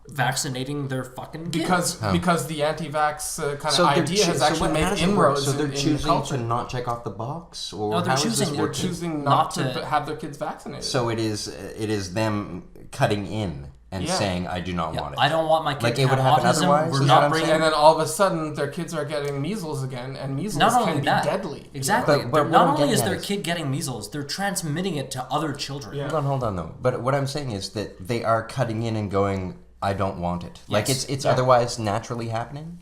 vaccinating their fucking kids. Because the anti-vax kind So of they're idea has so actually how made does it work? inroads So they're in the choosing culture. to not check off the box, or No, they're how is this choosing- They're working? choosing Not not to- to have their kids vaccinated. So it is them cutting in and Yeah. saying, "I do not want it." I don't want my kid Like to it have would happen autism. otherwise, We're is not what I'm bringing. saying? and then all of a sudden, their kids are getting measles again, and measles Not can only be that, deadly. exactly. But what Not I'm only is getting their at is- kid getting measles, they're transmitting it to other children. Yeah. Hold on though. But what I'm saying is that they are cutting in and going, "I don't want it." Like Yes. it's Yeah. otherwise naturally happening.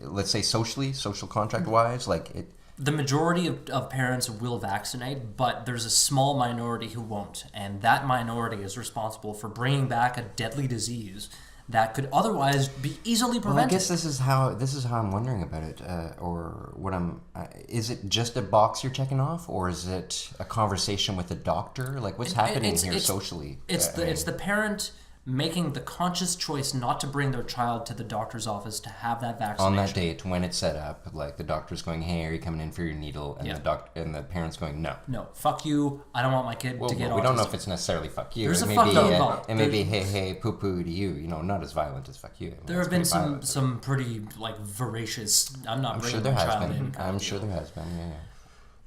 Let's say socially, social contract wise, like it. The majority of parents will vaccinate, but there's a small minority who won't. And that minority is responsible for bringing back a deadly disease that could otherwise be easily Well, I prevented. guess this is how I'm wondering about it, or what I'm. Is it just a box you're checking off, or is it a conversation with a doctor? Like what's happening here socially? It's the parent making the conscious choice not to bring their child to the doctor's office to have that vaccination. on that date when it's set up, like the doctor's going, "Hey, are you coming in for your needle?" And the parent's going, "No." No, fuck you. I don't want my kid to get autism. We don't know if it's necessarily "fuck you." There's it a may fuck be, you involved. It may be "hey, poo poo" to you. Not as violent as "fuck you." There have been some pretty like voracious. I'm not I'm bringing sure there my has child been. in. I'm sure there has been. Yeah.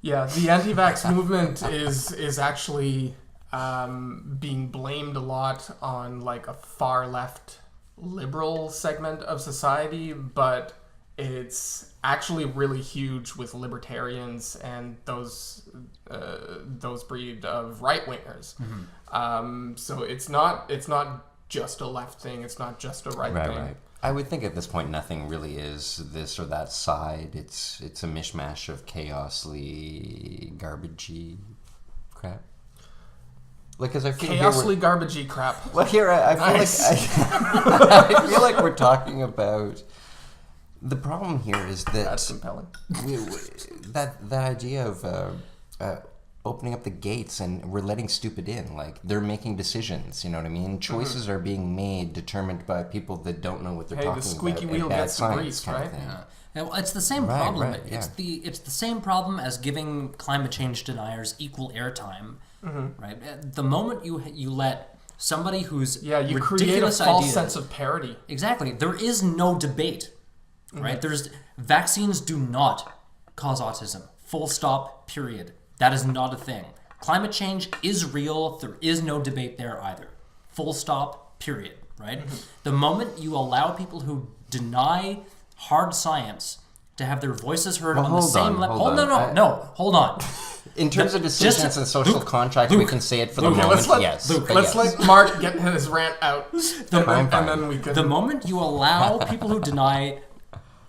Yeah, the anti-vax movement is actually being blamed a lot on like a far left liberal segment of society, but it's actually really huge with libertarians and those breed of right wingers. So it's not just a left thing. It's not just a right thing. Right. I would think at this point nothing really is this or that side. It's a mishmash of chaosly, garbagey crap. Like, because I feel Chaosly garbagey crap. Well, here I feel Nice. I feel like we're talking about the problem here is that That's compelling. that idea of opening up the gates and we're letting stupid in. Like they're making decisions. You know what I mean? Choices are being made, determined by people that don't know what they're talking The squeaky about. wheel Bad gets the science grease, kind of right? thing. Yeah. Well, it's the same Right, problem. right, yeah. It's the same problem as giving climate change deniers equal airtime. Right. The moment you let somebody who's Yeah, you create a ridiculous false ideas- sense of parody. Exactly. There is no debate. Right. Vaccines do not cause autism. Full stop. Period. That is not a thing. Climate change is real. There is no debate there either. Full stop. Period. Right. The moment you allow people who deny hard science to have their voices heard Well, on the hold same on, level. hold on. Hold on. In terms of decisions and social contract, we can say it for the Okay, moment. let's Yes. let, but let's yes. let Mark get his rant out, Fine. and then we can. The moment you allow people who deny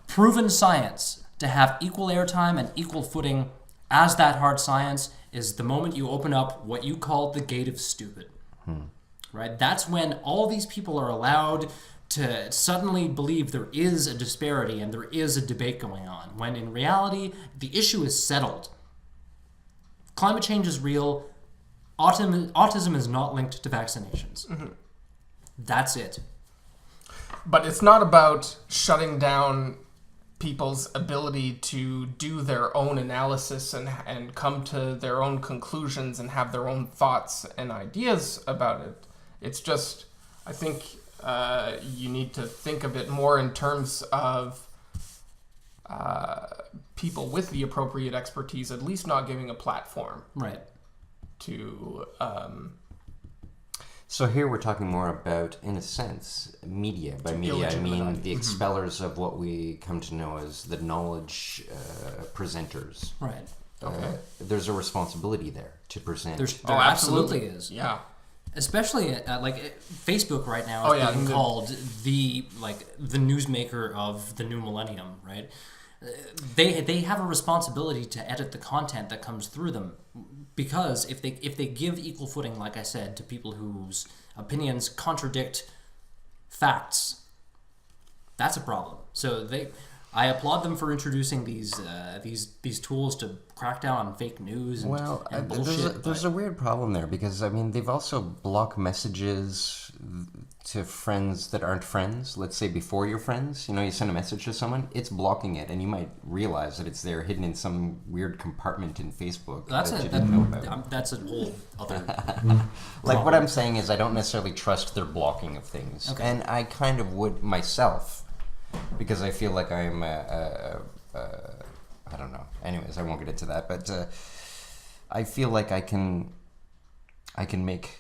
proven science to have equal airtime and equal footing as that hard science is the moment you open up what you call the gate of stupid. Right? That's when all these people are allowed to suddenly believe there is a disparity and there is a debate going on, when in reality, the issue is settled. Climate change is real. Autism is not linked to vaccinations. That's it. But it's not about shutting down people's ability to do their own analysis and come to their own conclusions and have their own thoughts and ideas about it. It's just, I think you need to think of it more in terms of people with the appropriate expertise at least not giving a platform Right. to... So here we're talking more about, in a sense, media. By media, I mean the expellers of what we come to know as the knowledge presenters. Right. Okay. There's a responsibility there to present. There absolutely is. Yeah. Especially Facebook right now is being called the newsmaker of the new millennium, right? They have a responsibility to edit the content that comes through them, because if they give equal footing, like I said, to people whose opinions contradict facts, that's a problem. So I applaud them for introducing these tools to crack down on fake news and, and bullshit. There's a weird problem there because, I mean, they've also blocked messages to friends that aren't friends. Let's say before you're friends, you know, you send a message to someone, it's blocking it, and you might realize that it's there hidden in some weird compartment in Facebook that you didn't know about. That's a whole other Like, what I'm saying is I don't necessarily trust their blocking of things. Okay. And I kind of would myself, because I feel like I'm I don't know. Anyways, I won't get into that, but I feel like I can make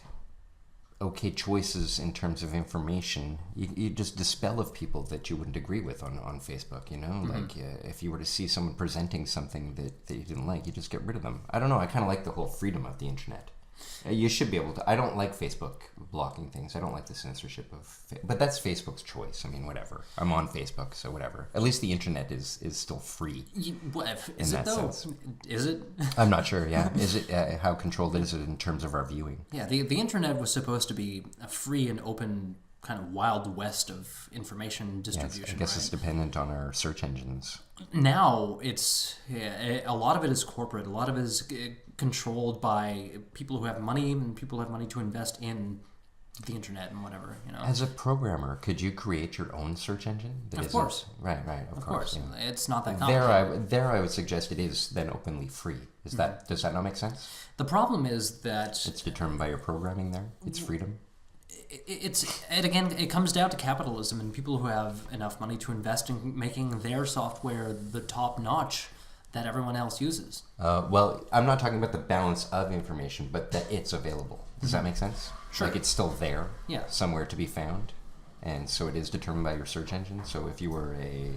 okay choices in terms of information. You just dispel of people that you wouldn't agree with on Facebook, you know? Like, if you were to see someone presenting something that you didn't like, you just get rid of them. I don't know, I kind of like the whole freedom of the internet. You should be able to. I don't like Facebook blocking things. I don't like the censorship of... But that's Facebook's choice. I mean, whatever. I'm on Facebook, so whatever. At least the internet is still free. Is it, though? Sense. Is it? I'm not sure, yeah. Is it... how controlled is it in terms of our viewing? Yeah, the internet was supposed to be a free and open kind of wild west of information distribution. Yes, I guess it's dependent on our search engines. Now, it's... a lot of it is corporate. A lot of it is controlled by people who have money and people who have money to invest in the internet and whatever, you know. As a programmer, could you create your own search engine? Of course. Right, of course. Yeah. It's not that complicated. There I would suggest it is then openly free. Does that not make sense? The problem is that... It's determined by your programming there. It's freedom. It comes down to capitalism and people who have enough money to invest in making their software the top notch that everyone else uses. Well, I'm not talking about the balance of information, but that it's available. Does that make sense? Sure. Like, it's still there, yeah, somewhere to be found, and so it is determined by your search engine. So if you were a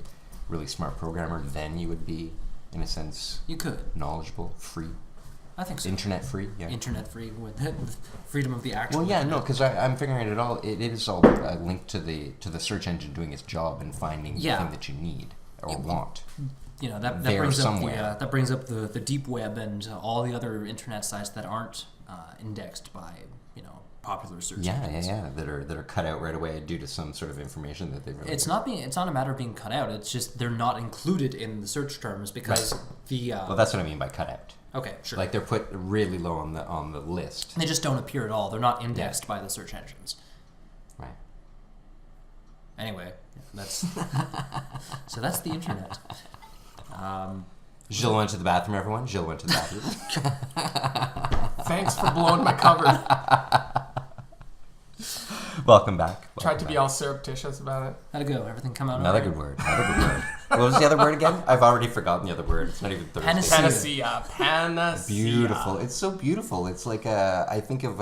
really smart programmer, then you would be, in a sense, you could knowledgeable, free. I think so. Internet free, yeah. Internet free with freedom of the actual. Well, yeah, no, because I'm figuring it all. It is all linked to the search engine doing its job and finding the thing that you need or want. You know, that brings up the deep web and all the other internet sites that aren't indexed by, you know, popular search engines. Yeah, that are cut out right away due to some sort of information that they've. It's not a matter of being cut out. It's just they're not included in the search terms because well, that's what I mean by cut out. Okay, sure. Like they're put really low on the list. They just don't appear at all. They're not indexed by the search engines. Right. Anyway, that's so that's the internet. Jill went to the bathroom, everyone. Jill went to the bathroom. Thanks for blowing my cover. Welcome back. Tried to be all surreptitious about it. How'd it go? Everything come out Another all right? good word. What was the other word again? I've already forgotten the other word. It's not even Thursday. Panacea. Beautiful. It's so beautiful. It's like I think of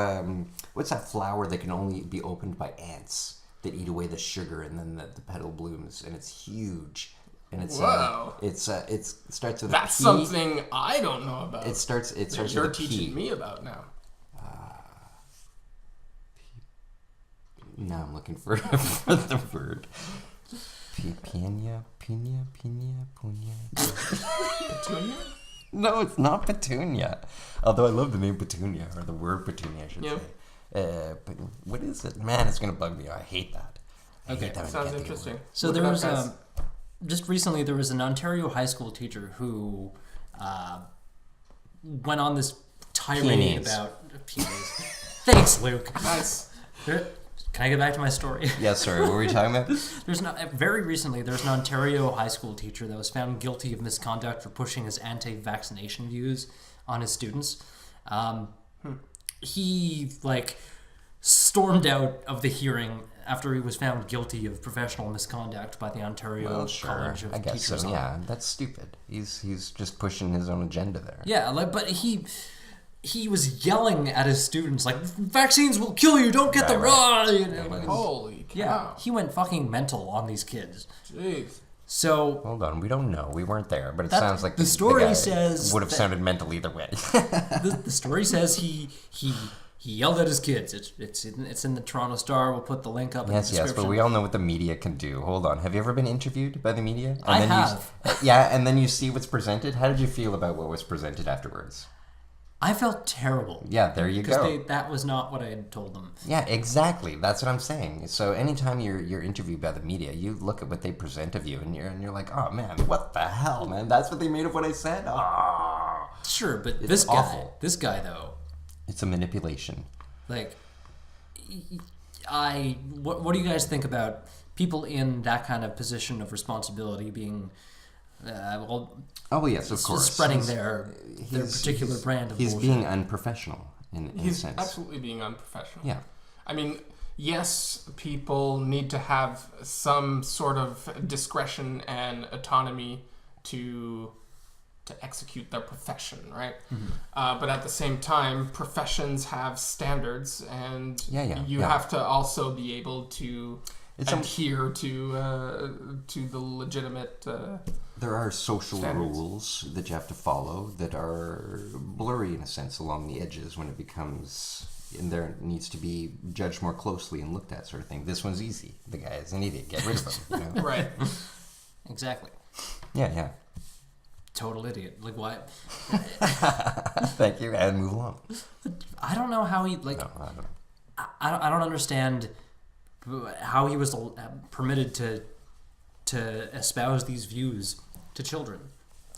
what's that flower that can only be opened by ants that eat away the sugar and then the petal blooms and it's huge. And it's whoa. It starts with That's a P. something I don't know about. It starts with a P. You're teaching me about now. Now I'm looking for the word. Pina, punya. Petunia? No, it's not petunia. Although I love the name petunia, or the word petunia, I should say. But what is it? Man, it's going to bug me. I hate that. I hate that. Sounds interesting. So there was just recently there was an Ontario high school teacher who went on this tirade about peonies. Thanks, Luke. Nice. Can I get back to my story? Yeah, sorry. What were we talking about? Very recently, there's an Ontario high school teacher that was found guilty of misconduct for pushing his anti-vaccination views on his students. He stormed out of the hearing after he was found guilty of professional misconduct by the Ontario College of Teachers. So. Yeah, that's stupid. He's just pushing his own agenda there. Yeah, but he was yelling at his students like, vaccines will kill you, don't get them wrong. Holy cow. Yeah, he went fucking mental on these kids. Jeez. So hold on, we don't know. We weren't there, but it sounds like the story guy says would have sounded mental either way. The story says he yelled at his kids. It's in the Toronto Star. We'll put the link up in the description. Yes, but we all know what the media can do. Hold on. Have you ever been interviewed by the media? And I have. Yeah, and then you see what's presented. How did you feel about what was presented afterwards? I felt terrible. Yeah, there you go. Because that was not what I had told them. Yeah, exactly. That's what I'm saying. So anytime you're interviewed by the media, you look at what they present of you, and you're like, oh man, what the hell, man? That's what they made of what I said. Ah, Sure, but it's this awful. guy though, It's a manipulation. like, what do you guys think about people in that kind of position of responsibility being, Oh yes, of course. spreading their particular brand of He's bullshit? being unprofessional in a He's sense. absolutely being unprofessional. Yeah. I mean, yes, people need to have some sort of discretion and autonomy to execute their profession, right? But at the same time, professions have standards, and you have to also be able to adhere to the legitimate. There are social standards. rules that you have to follow that are blurry in a sense along the edges when it becomes, and there needs to be judged more closely and looked at, sort of thing. This one's easy. The guy is an idiot. Get rid of him. You know? Right. Exactly. Yeah. Total idiot. Like, what? Thank you, and move along. I don't know how he, like, No, I don't know. I don't understand how he was permitted to espouse these views to children.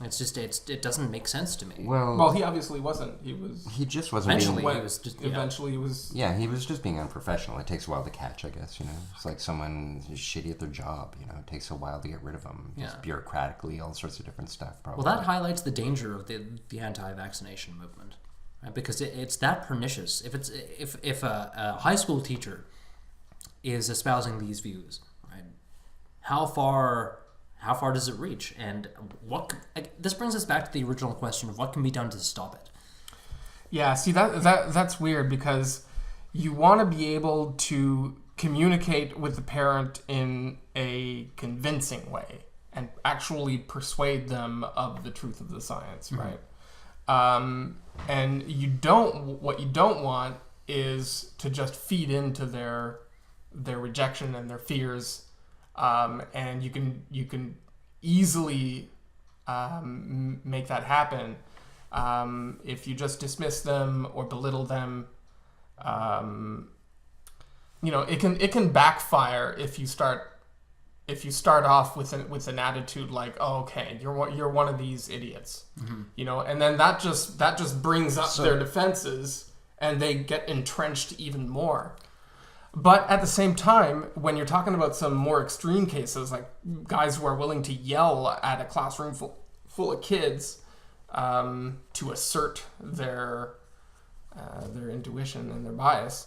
It's just, it doesn't make sense to me. Well, he obviously wasn't. He just wasn't Eventually, being... he was just, Eventually, he was. Yeah, he was just being unprofessional. It takes a while to catch, I guess, you know? It's like someone who's shitty at their job, you know? It takes a while to get rid of them. Just bureaucratically, all sorts of different stuff, probably. Well, that highlights the danger of the anti-vaccination movement, right? Because it's that pernicious. If a high school teacher is espousing these views, right? How far does it reach? And this brings us back to the original question of what can be done to stop it. Yeah, see that's weird, because you want to be able to communicate with the parent in a convincing way and actually persuade them of the truth of the science, right? And what you don't want is to just feed into their rejection and their fears, and you can easily make that happen if you just dismiss them or belittle them. It can backfire if you start off with an attitude like, oh, okay, you're one of these idiots, and then that just brings up their defenses, and they get entrenched even more. But at the same time, when you're talking about some more extreme cases, like guys who are willing to yell at a classroom full of kids to assert their intuition and their bias,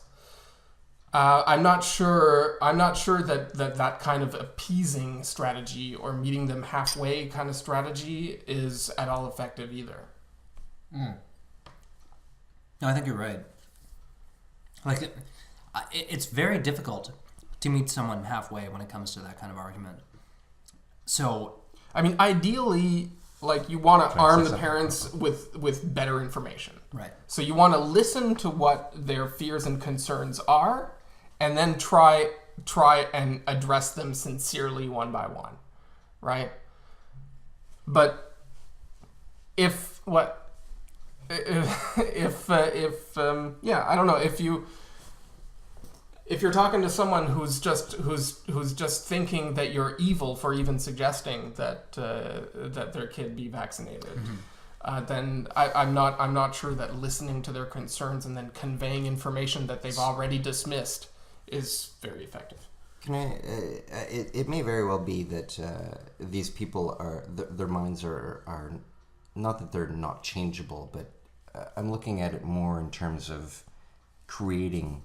I'm not sure that kind of appeasing strategy or meeting them halfway kind of strategy is at all effective either. No, I think you're right. Like, it's very difficult to meet someone halfway when it comes to that kind of argument. So, I mean, ideally, like, you want to arm the parents with better information. Right. So you want to listen to what their fears and concerns are, and then try and address them sincerely one by one, right? But I don't know, if you're talking to someone who's just thinking that you're evil for even suggesting that their kid be vaccinated, then I'm not sure that listening to their concerns and then conveying information that they've already dismissed is very effective. It may very well be that these people their minds are not that they're not changeable, but I'm looking at it more in terms of creating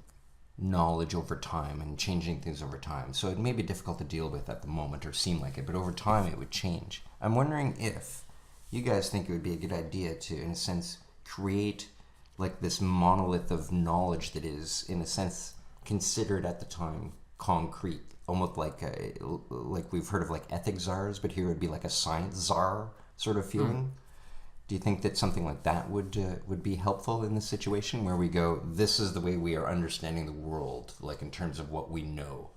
knowledge over time and changing things over time. So it may be difficult to deal with at the moment or seem like it, but over time it would change. I'm wondering if you guys think it would be a good idea to, in a sense, create like this monolith of knowledge that is, in a sense, considered at the time concrete, almost like we've heard of like ethics czars, but here it would be like a science czar sort of feeling. Do you think that something like that would be helpful in this situation where we go, this is the way we are understanding the world, like in terms of what we know?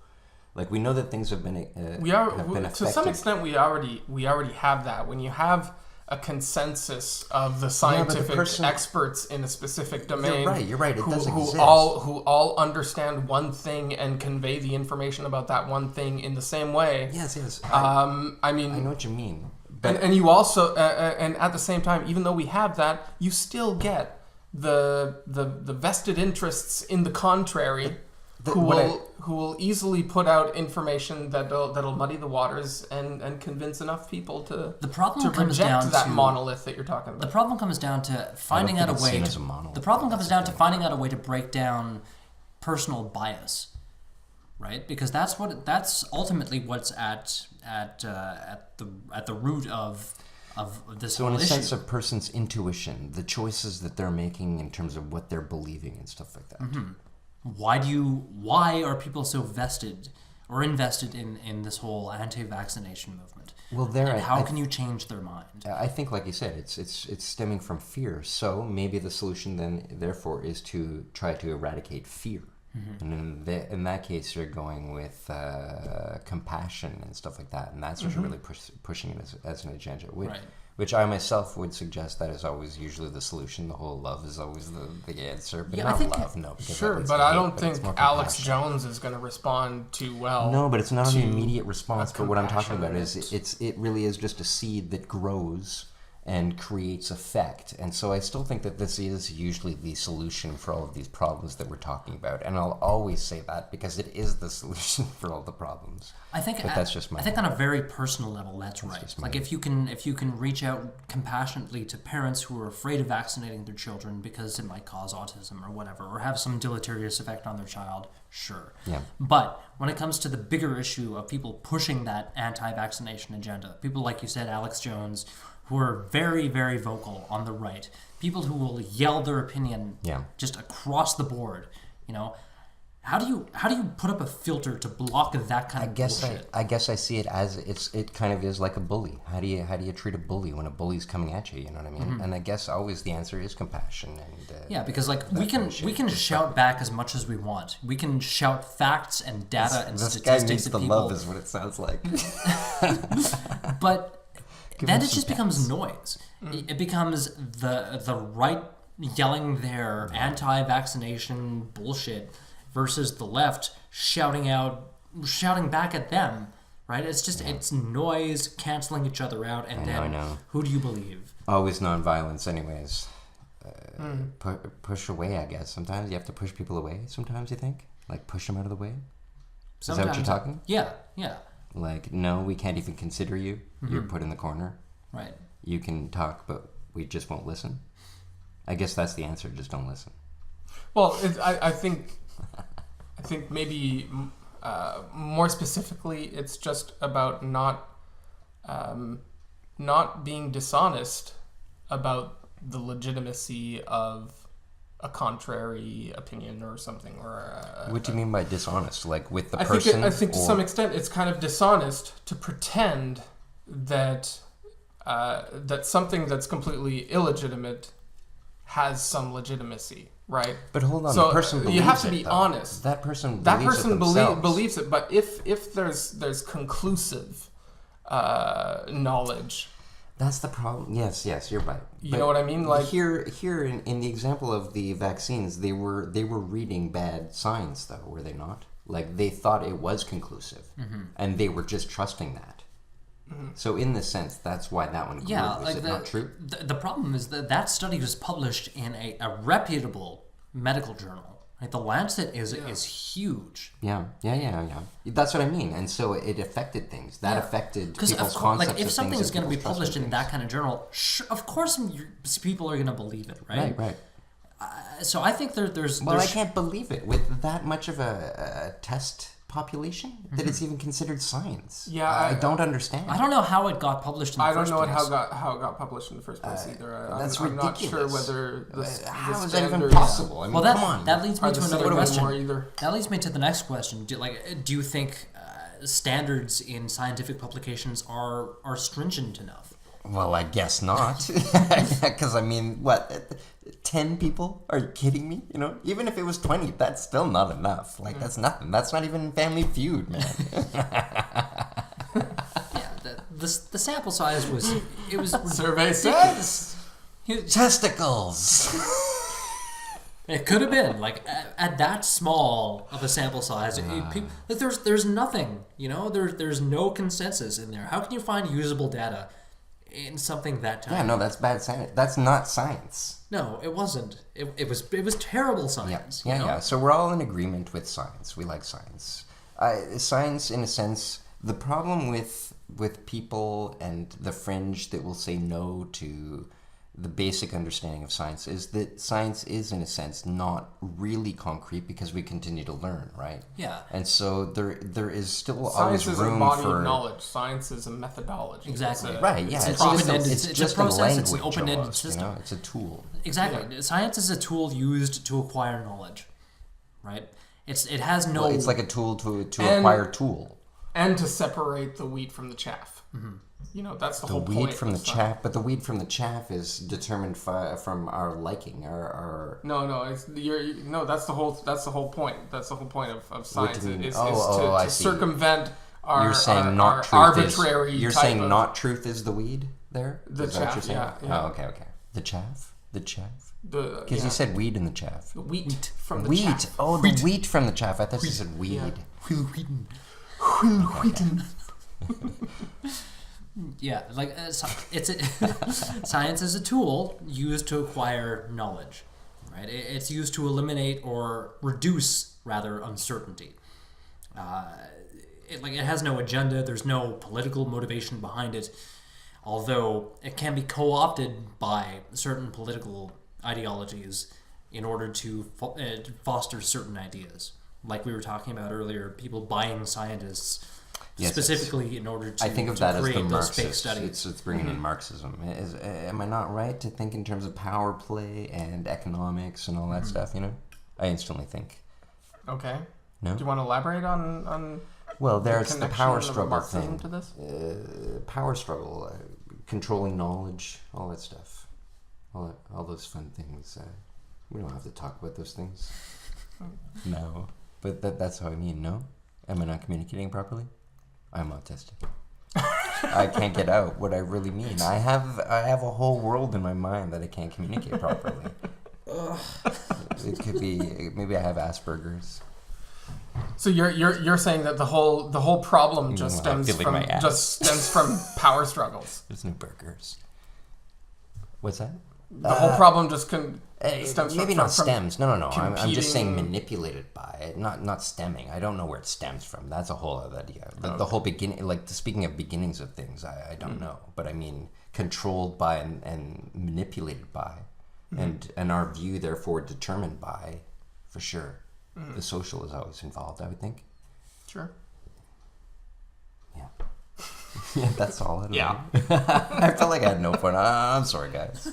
Like we know that things have been We are have been to affected. some extent we already have that. When you have a consensus of the scientific experts in a specific domain. You're right. It does exist. Who all understand one thing and convey the information about that one thing in the same way. Yes. I mean, I know what you mean. And you also, and at the same time, even though we have that, you still get the vested interests in the contrary, who will easily put out information that'll muddy the waters and convince enough people to reject that monolith that you're talking about. The problem comes down to finding out a way. The problem comes down to finding out a way to break down personal bias, right? Because that's ultimately what's at the root of this whole issue. So in a sense, a person's intuition, the choices that they're making in terms of what they're believing and stuff like that. Mm-hmm. Why are people so vested or invested in this whole anti-vaccination movement? Well, and how can you change their mind? I think, like you said, it's stemming from fear. So maybe the solution then, therefore, is to try to eradicate fear. Mm-hmm. And in that case, you're going with compassion and stuff like that, and that's what you're really pushing it as an agenda. Which I myself would suggest that is always usually the solution. The whole love is always the answer, but not love. No, sure, but I don't think Alex Jones is going to respond too well. No, but it's not an immediate response. But what I'm talking about is it really is just a seed that grows and creates effect. And so I still think that this is usually the solution for all of these problems that we're talking about. And I'll always say that because it is the solution for all the problems. I think that's just my. I think on a very personal level, that's right. Like if you can reach out compassionately to parents who are afraid of vaccinating their children because it might cause autism or whatever, or have some deleterious effect on their child, sure. Yeah. But when it comes to the bigger issue of people pushing that anti-vaccination agenda, people like you said, Alex Jones, who are very, very vocal on the right, people who will yell their opinion just across the board, how do you put up a filter to block that kind of bullshit? I guess I see it as it kind of is like a bully. How do you treat a bully when a bully's coming at you? You know what I mean? Mm-hmm. And I guess always the answer is compassion. And because like we can shout back as much as we want. We can shout facts and data and statistics. Guy needs the love is what it sounds like. But then it just becomes noise. It becomes the right yelling their anti-vaccination bullshit versus the left shouting back at them, right? It's just it's noise canceling each other out, and I know. Who do you believe? Always nonviolence, anyways. Push away, I guess. Sometimes you have to push people away. Sometimes you think like push them out of the way. Is that what you're talking? Yeah. Like, no, we can't even consider you. Mm-hmm. You're put in the corner. Right. You can talk, but we just won't listen. I guess that's the answer. Just don't listen. Well, I think maybe more specifically, it's just about not being dishonest about the legitimacy of a contrary opinion or something. What do you mean by dishonest? Like with the person? I think to some extent it's kind of dishonest to pretend that that something that's completely illegitimate has some legitimacy, right? But hold on, so the person believes you have to be though. honest. That person believes it. But if there's conclusive knowledge. That's the problem. Yes, you're right. You know what I mean? Like here in the example of the vaccines, they were reading bad science, though, were they not? Like they thought it was conclusive, and they were just trusting that. Mm-hmm. So in this sense, that's why that one grew. Is it not true? The problem is that study was published in a reputable medical journal. Like the Lancet is huge. Yeah. That's what I mean. And so it affected things. That affected people's concepts. Like if something is going to be published in that kind of journal, of course people are going to believe it, right? Right. So I think there's. Well, I can't believe it with that much of a test population that it's even considered science. Yeah, I don't understand. I don't know how it got published in the first place. I don't know how it got published in the first place either. That's I'm ridiculous. not sure whether how is that even possible? I mean, well, come on. That leads me to another question. Either. That leads me to the next question. Do you think standards in scientific publications are stringent enough? Well, I guess not. Because, I mean, 10 people? Are you kidding me? You know, even if it was 20, that's still not enough. Like, that's nothing. That's not even Family Feud, man. The the sample size was Survey says Testicles. It could have been like at that small of a sample size. There's nothing, There's no consensus in there. How can you find usable data in something that tiny? Yeah, no, that's bad science. That's not science. No, it wasn't. It was terrible science. Yeah. So we're all in agreement with science. We like science. Science, in a sense, the problem with people and the fringe that will say no to the basic understanding of science is that science is, in a sense, not really concrete because we continue to learn, right? Yeah. And so there is still science always is a room body for of knowledge. Science is a methodology. Exactly. Right. Yeah. It's just a process. a language. It's an open-ended almost, system. It's a tool. Exactly. Yeah. Science is a tool used to acquire knowledge, right? It has no. Well, it's like a tool to acquire tool. And to separate the wheat from the chaff. Mm-hmm. That's the whole point. The wheat from the chaff, but the wheat from the chaff is determined from our liking, our. No, that's the whole point. That's the whole point of science is to circumvent our. You're saying our, not our truth arbitrary. You're type saying of, not truth is the weed there. The is chaff. That what you're saying? Yeah. Oh, okay. The chaff. Because you said weed in the chaff. The wheat from the wheat. chaff. Oh, the wheat from the chaff. I thought you said weed. Wheaten. Yeah, like science is a tool used to acquire knowledge, right? It's used to eliminate or reduce, rather, uncertainty. It has no agenda. There's no political motivation behind it, although it can be co-opted by certain political ideologies in order to foster certain ideas. Like we were talking about earlier, people buying scientists. Yes, specifically in order to I think of that as the Marxist. It's bringing in Marxism. Am I not right to think in terms of power play and economics and all that stuff? I instantly think. Okay. No. Do you want to elaborate on? Well, there's the power struggle Marxism thing. To this? Power struggle, controlling knowledge, all that stuff, all those fun things. We don't have to talk about those things. No, but that's how I mean. No, am I not communicating properly? I'm autistic. I can't get out what I really mean. I have a whole world in my mind that I can't communicate properly. It could be maybe I have Asperger's. So you're saying that the whole problem just stems from power struggles. There's no burgers. What's that? The whole problem just stems maybe from not stems. No. I'm just saying competing- manipulated by it, not stemming. I don't know where it stems from. That's a whole other idea. The whole beginning, speaking of beginnings of things, I don't know. But I mean, controlled by and manipulated by, and our view therefore determined by, for sure. The social is always involved, I would think. Sure. Yeah. Yeah, that's all. I Yeah. I felt like I had no fun. I'm sorry, guys.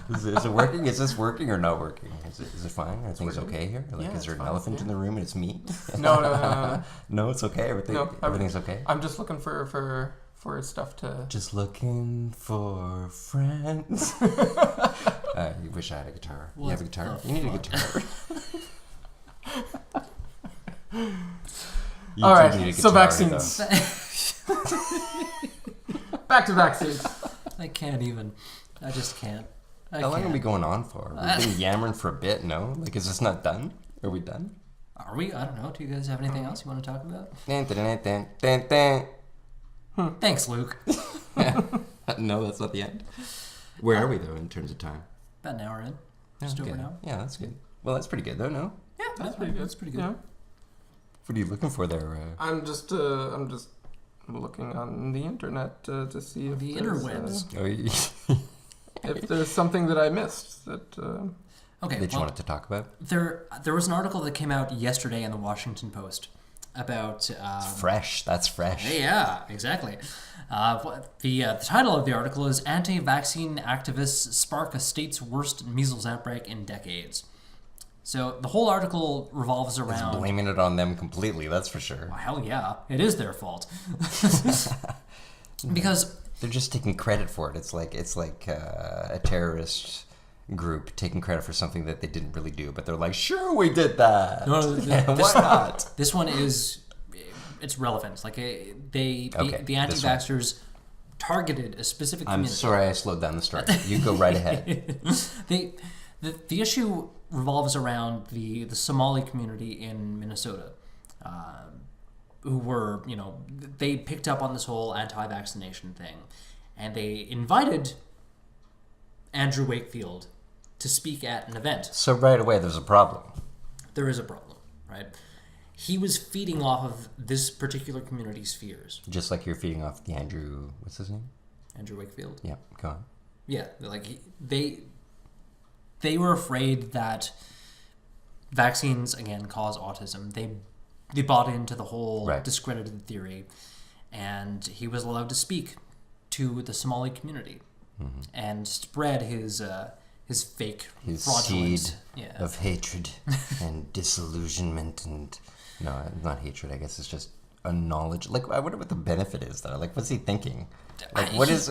Is it working? Is this working or not working? Is it fine? Are things okay here? Is there an elephant in the room and it's me? No. No, it's okay. Everything's okay. I'm just looking for stuff to. Just looking for friends. You wish I had a guitar. You have a guitar? You need a guitar. All right, so vaccines. Back to vaccines. I can't even. I just can't. How long are we going on for? We've been yammering for a bit, no? Is this not done? Are we done? Are we? I don't know. Do you guys have anything else you want to talk about? Thanks, Luke. No, that's not the end. Where are we, though, in terms of time? About an hour in. Just over now. Yeah, that's good. Well, that's pretty good, though, no? Yeah, that's pretty good. That's pretty good. Yeah. What are you looking for there? I'm just looking on the internet to see if The there's, interwebs. if there's something that I missed that. Okay. That you wanted to talk about? There was an article that came out yesterday in the Washington Post about. It's fresh. That's fresh. Yeah, exactly. The title of the article is "Anti-Vaccine Activists Spark a State's Worst Measles Outbreak in Decades." So the whole article revolves around... It's blaming it on them completely, that's for sure. Well, hell yeah, it is their fault. Because... They're just taking credit for it. It's like a terrorist group taking credit for something that they didn't really do, but they're like, sure, we did that. No, why not? This one is it's relevant. Like the Okay, this anti-vaxxers targeted a specific community. I'm sorry I slowed down the story. You go right ahead. The issue revolves around the Somali community in Minnesota, who were, they picked up on this whole anti-vaccination thing, and they invited Andrew Wakefield to speak at an event. So right away, there's a problem. There is a problem, right? He was feeding off of this particular community's fears. Just like you're feeding off the Andrew, what's his name? Andrew Wakefield? Yeah, go on. Yeah, they were afraid that vaccines, again, cause autism. They bought into the whole discredited theory, and he was allowed to speak to the Somali community and spread his fake, his fraudulent seed of hatred and disillusionment and not hatred. I guess it's just a knowledge. Like, I wonder what the benefit is there. Like, what's he thinking? Like, what is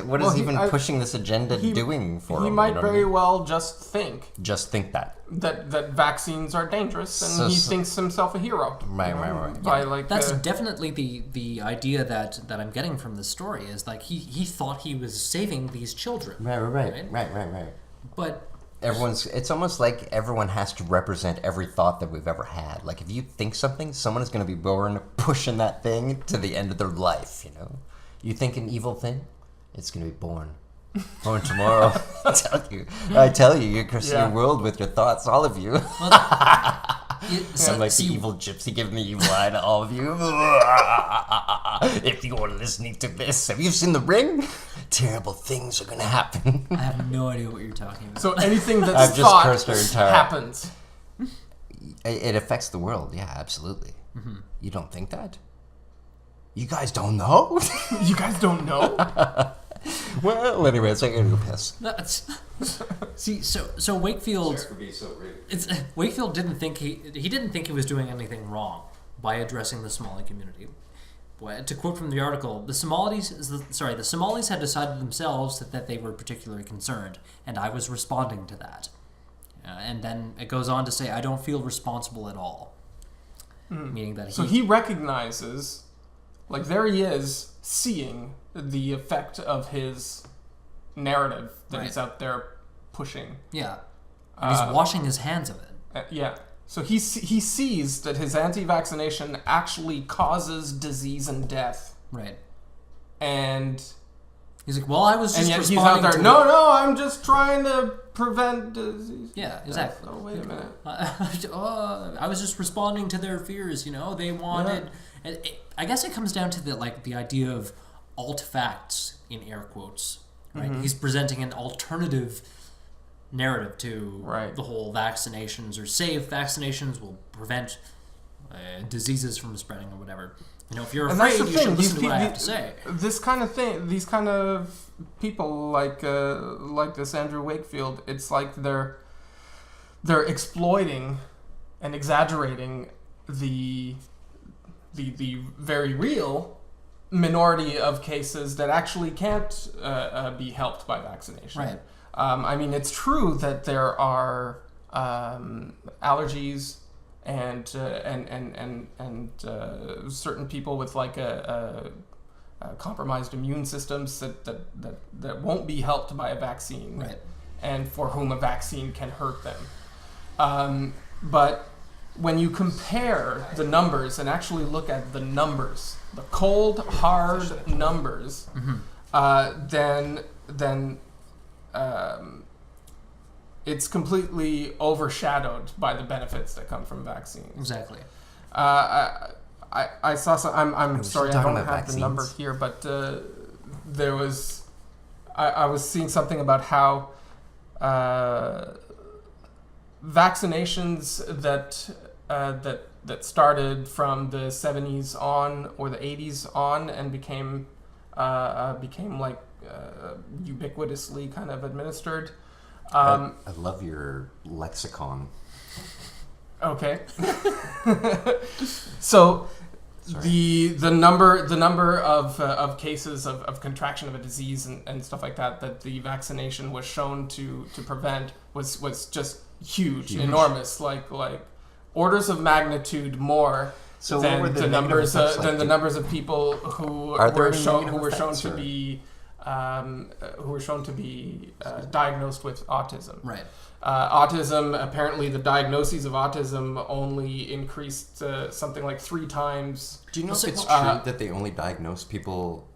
pushing this agenda doing for him? He might very well just think that vaccines are dangerous, and he thinks himself a hero. Right. That's definitely the idea that I'm getting from this story is like he thought he was saving these children. Right. But it's almost like everyone has to represent every thought that we've ever had. Like, if you think something, someone is going to be born pushing that thing to the end of their life, You think an evil thing? It's going to be born tomorrow. I tell you, you're cursing your world with your thoughts, all of you. I'm like the evil gypsy giving the evil eye to all of you. If you're listening to this, have you seen The Ring? Terrible things are going to happen. I have no idea what you're talking about. So anything that's thought happens. It affects the world, yeah, absolutely. Mm-hmm. You don't think that? You guys don't know? You guys don't know? Well, anyway, it's like I'm gonna go piss. See, so Wakefield. Wakefield didn't think he didn't think he was doing anything wrong by addressing the Somali community. To quote from the article, the Somalis had decided themselves that they were particularly concerned, and I was responding to that. And then it goes on to say, I don't feel responsible at all. Meaning that he recognizes. Like, there he is, seeing the effect of his narrative that he's out there pushing. Yeah. And he's washing his hands of it. Yeah. So he sees that his anti-vaccination actually causes disease and death. Right. And he's like, well, I was just responding he's out there, no, I'm just trying to prevent disease. Yeah, exactly. Oh, wait a minute. I was just responding to their fears, They wanted... Yeah. I guess it comes down to the idea of alt facts in air quotes, right? Mm-hmm. He's presenting an alternative narrative to the whole vaccinations are safe. Vaccinations will prevent diseases from spreading or whatever. If you're afraid, you should listen to what I have to say. This kind of thing, these kind of people like this Andrew Wakefield, it's like they're exploiting and exaggerating the very real minority of cases that actually can't be helped by vaccination. Right. I mean, it's true that there are allergies and certain people with like a compromised immune systems that won't be helped by a vaccine, right, and for whom a vaccine can hurt them. But when you compare the numbers and actually look at the numbers, the cold, hard numbers, then it's completely overshadowed by the benefits that come from vaccines. Exactly. I saw some. I'm sorry, I don't have vaccines. The number here, but there was. I was seeing something about how vaccinations that started from the 70s on or the 80s on and became like ubiquitously kind of administered. I love your lexicon. Okay. So the number of cases of contraction of a disease and stuff like that the vaccination was shown to prevent was just huge, enormous, like orders of magnitude more So than what were the the negative numbers effects like? than the numbers of people who Are there were any shown negative effects, to or- be diagnosed with autism. Right. Autism, apparently the diagnoses of autism only increased something like 3 times. Do you know if So- it's true that they only diagnose people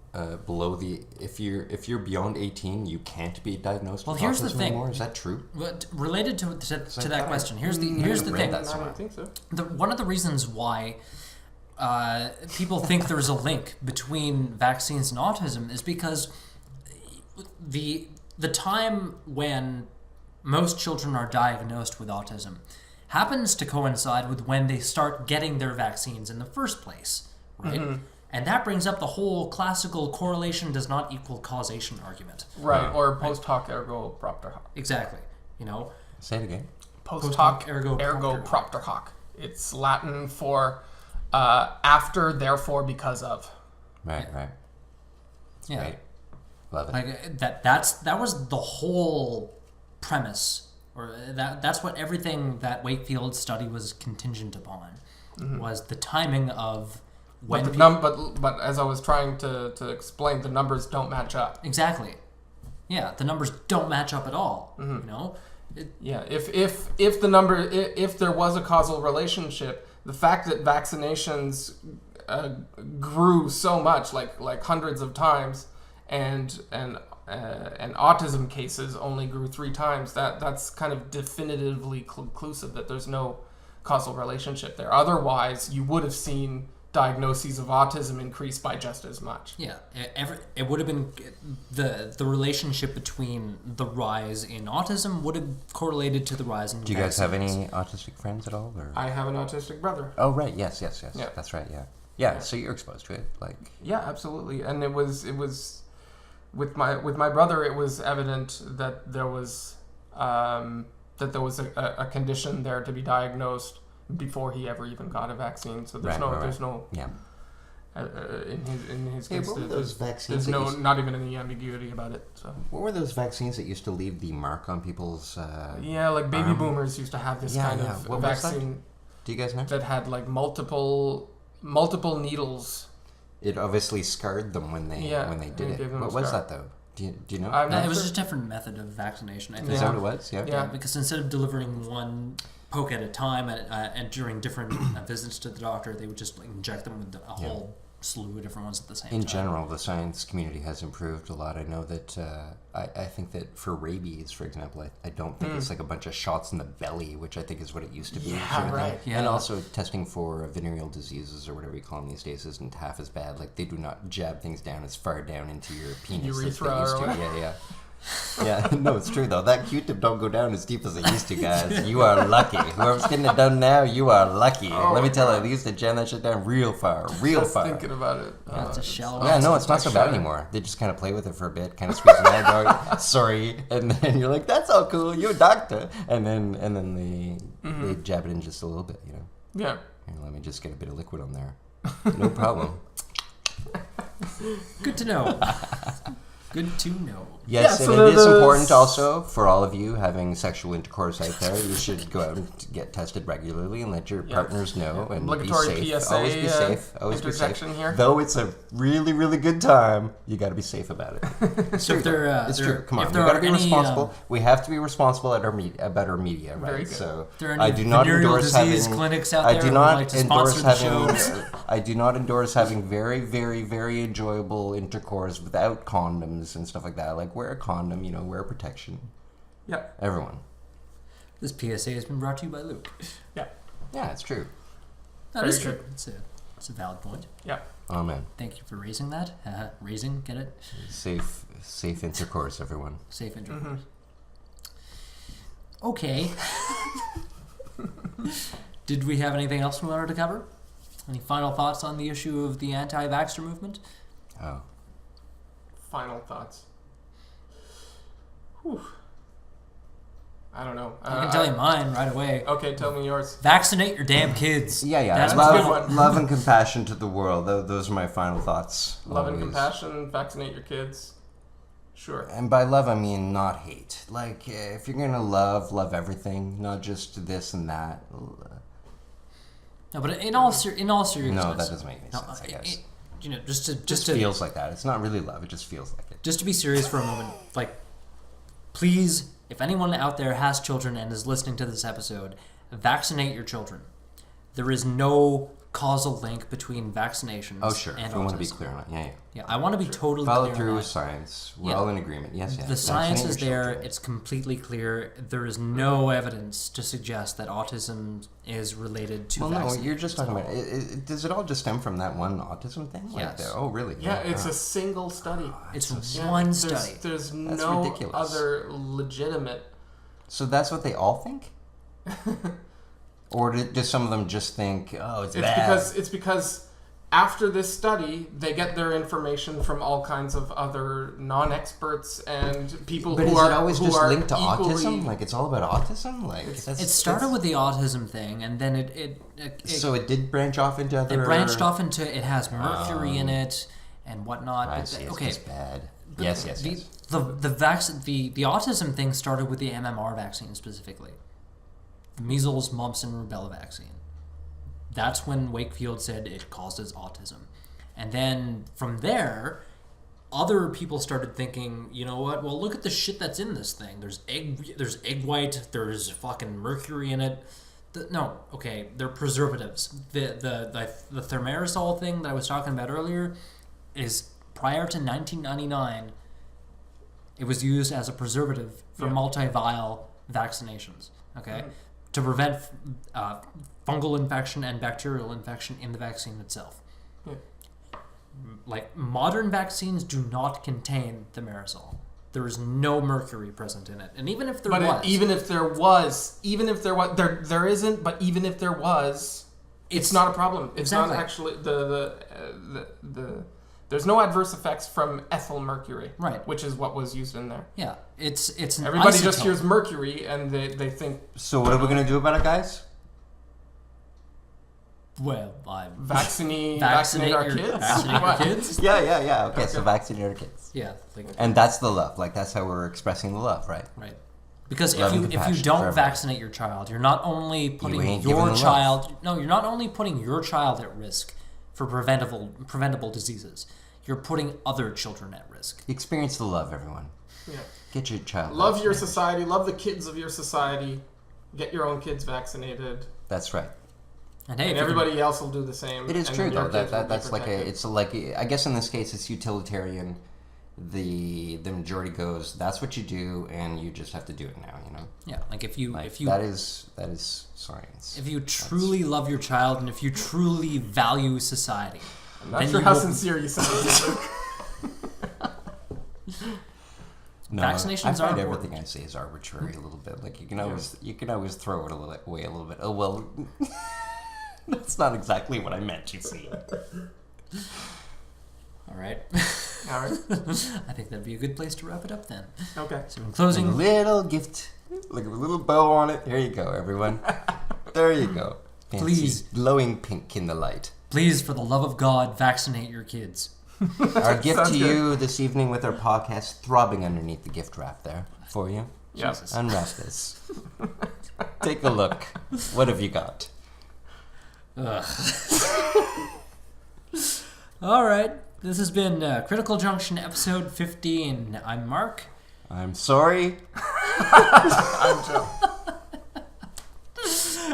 below the... If you're beyond 18, you can't be diagnosed Well, with here's the autism thing. anymore? Is that true? But related to I that thought question, here's the read thing. that I somewhere. don't think so. One of the reasons why people think there's a link between vaccines and autism is because the time when most children are diagnosed with autism happens to coincide with when they start getting their vaccines in the first place, right? Mm-hmm. And that brings up the whole classical correlation does not equal causation argument. Right, or post hoc ergo propter hoc. Exactly. You know, Say it again. Post hoc ergo propter propter hoc. It's Latin for after, therefore, because of. Right. yeah. Right. Love it. Like that was the whole premise, or that's what everything that Wakefield study was contingent upon, was the timing of when. But as I was trying to explain, the numbers don't match up. Exactly. Yeah, the numbers don't match up at all. Mm-hmm. You know. Yeah, if there was a causal relationship, the fact that vaccinations grew so much, like hundreds of times, and autism cases only grew 3 times, that's kind of definitively conclusive that there's no causal relationship there. Otherwise, you would have seen diagnoses of autism increase by just as much. Yeah, it would have been the relationship between the rise in autism would have correlated to the rise in. Do you guys have vaccines. any autistic friends at all? Or? I have an autistic brother. Oh, right. Yes. Yeah. That's right. Yeah. So you're exposed to it, like. Yeah, absolutely. And it was with my brother. It was evident that there was a condition there to be diagnosed before he ever even got a vaccine. So there's no Yeah. in his Hey, case. what were those vaccines? There's not even any ambiguity about it. So What were those vaccines that used to leave the mark on people's? yeah, like baby boomers used to have this kind of What was that? vaccine Do you guys know? that had like multiple needles. It obviously scarred them when they it did gave it. them a What was scar. that though? Do you know? I'm not It was sure. just a different method of vaccination. I think. Is that what it was? Yeah. Yeah. Because instead of delivering one poke at a time and during different visits to the doctor, they would just like, inject them with a whole slew of different ones at the same time. In general, the science community has improved a lot. I know that I think that for rabies, for example, I don't think it's like a bunch of shots in the belly, which I think is what it used to be. Yeah, sort of thing. right. Yeah. And also testing for venereal diseases or whatever you call them these days isn't half as bad. Like they do not jab things down as far down into your penis as they Urethra used or to. what? Yeah. Yeah, no, it's true though. That Q-tip don't go down as deep as it used to, guys. You are lucky. Whoever's getting it done now, you are lucky. Oh, Let me tell you, they used to jam that shit down real far. Just thinking about it. Yeah, it's a shallow. Yeah, no, it's not so bad anymore. They just kind of play with it for a bit, kind of squeeze it out, go, sorry, and then you're like, that's all cool, you're a doctor, and then they jab it in just a little bit, you know. Yeah. Here, let me just get a bit of liquid on there. No problem. Good to know. Good to know. Yes, Yeah, and so it is the- important also for all of you having sexual intercourse out there. You should go out and get tested regularly and let your partners know and be Obligatory safe. PSA, Always be safe. Always be safe. interjection here. Though it's a really, really good time, you got to be safe about it. So if there, It's true. Come on, if we there got to are be any, responsible. We have to be responsible at about our media, right? Very good. So If there are any I do not venereal endorse disease having. clinics out I there do who not would like to endorse sponsor the having. shows. I do not endorse having very, very, very enjoyable intercourse without condoms and stuff like that. Like wear a condom, wear protection. Yeah. Everyone. This PSA has been brought to you by Luke. Yeah. Yeah, it's true. That Very is true. good. It's a valid point. Yeah. Oh man, Thank you for raising that. Raising, get it? safe intercourse, everyone. Safe intercourse. Okay. Did we have anything else we wanted to cover? Any final thoughts on the issue of the anti-vaxxer movement? Oh, Final thoughts. Whew. I don't know. I can tell you mine right away. Okay, tell me yours. Vaccinate your damn kids. yeah. That's a my good final- one. Love and compassion to the world. Those are my final thoughts. Love and always. compassion. Vaccinate your kids. Sure. And by love, I mean not hate. Like, if you're gonna love everything, not just this and that. No, but in all seriousness, No, that doesn't make any sense. I guess just to feels like that. It's not really love. It just feels like it. Just to be serious for a moment, like, please, if anyone out there has children and is listening to this episode, vaccinate your children. There is no causal link between vaccinations and autism. If we want to be clear on it. Yeah. Yeah, I want to be totally Follow clear through on with that. science. We're all in agreement. Yes. The science is there. Children. It's completely clear. There is no evidence to suggest that autism is related to vaccinations. No, you're just talking about does it all just stem from that one autism thing? Yes. Oh, really? Yeah, it's a single study. It's one study. There's That's no ridiculous. other legitimate. So that's what they all think? Or do some of them just think, oh, it's bad? It's because after this study, they get their information from all kinds of other non-experts and people But who is are it always who just are linked to equally, autism? Like, it's all about autism? Like, It started with the autism thing, and then so it did branch off into other... It branched off into it has mercury in it and whatnot. I But see, it's okay, just bad. Yes. The autism thing started with the MMR vaccine specifically, the measles, mumps, and rubella vaccine. That's when Wakefield said it causes autism, and then from there, other people started thinking, you know what? Well, look at the shit that's in this thing. There's egg white. There's fucking mercury in it. They're preservatives. The thimerosal thing that I was talking about earlier is prior to 1999. It was used as a preservative for multi-vial vaccinations. Okay, to prevent fungal infection and bacterial infection in the vaccine itself. Yeah. Like, modern vaccines do not contain thimerosal. There is no mercury present in it, and even if there was, even if there was, there isn't. But even if there was, it's not a problem. It's Exactly. not actually there's no adverse effects from ethyl mercury, Right. Which is what was used in there. Yeah, it's an Everybody isotope. just hears mercury and they think So what are we going to do about it, guys? Well, I'm vaccinate our kids. Vaccinate your kids. Yeah. Okay, so vaccinate our kids. Yeah, like, And that's the love. Like, that's how we're expressing the love, right? right. Because Love and if you compassion for don't everyone. vaccinate your child, you're not only putting ain't giving your the child. No, you're not only putting your child at risk for preventable diseases. You're putting other children at risk. Experience the love, everyone. Yeah. Get your child Love your vaccinated. society. Love the kids of your society. Get your own kids vaccinated. That's right. And hey, And if you can- everybody else will do the same. It is and true your though. kids will be That's like protected. it's like I guess in this case it's utilitarian. The majority goes, that's what you do, and you just have to do it now. You know. yeah, like if you that is science. if you truly love your child and if you truly value society, I'm not then sure you how will- sincere you sound. No, vaccinations I are find important. everything I say is arbitrary a little bit. Like you can always throw it away a little bit. Oh well, that's not exactly what I meant. You see. all right. All right. I think that'd be a good place to wrap it up then. Okay. So in A closing, little gift, like a little bow on it. Here you go, everyone. There you go. Fancy, Please. glowing pink in the light. please, for the love of God, vaccinate your kids. Our gift Sounds to good. you this evening with our podcast throbbing underneath the gift wrap there for you. Yeah. Jesus. Unwrap this. Take a look. What have you got? Ugh. All right. This has been Critical Junction episode 15. I'm Mark. I'm sorry. I'm Joe.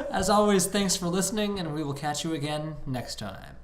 As always, thanks for listening, and we will catch you again next time.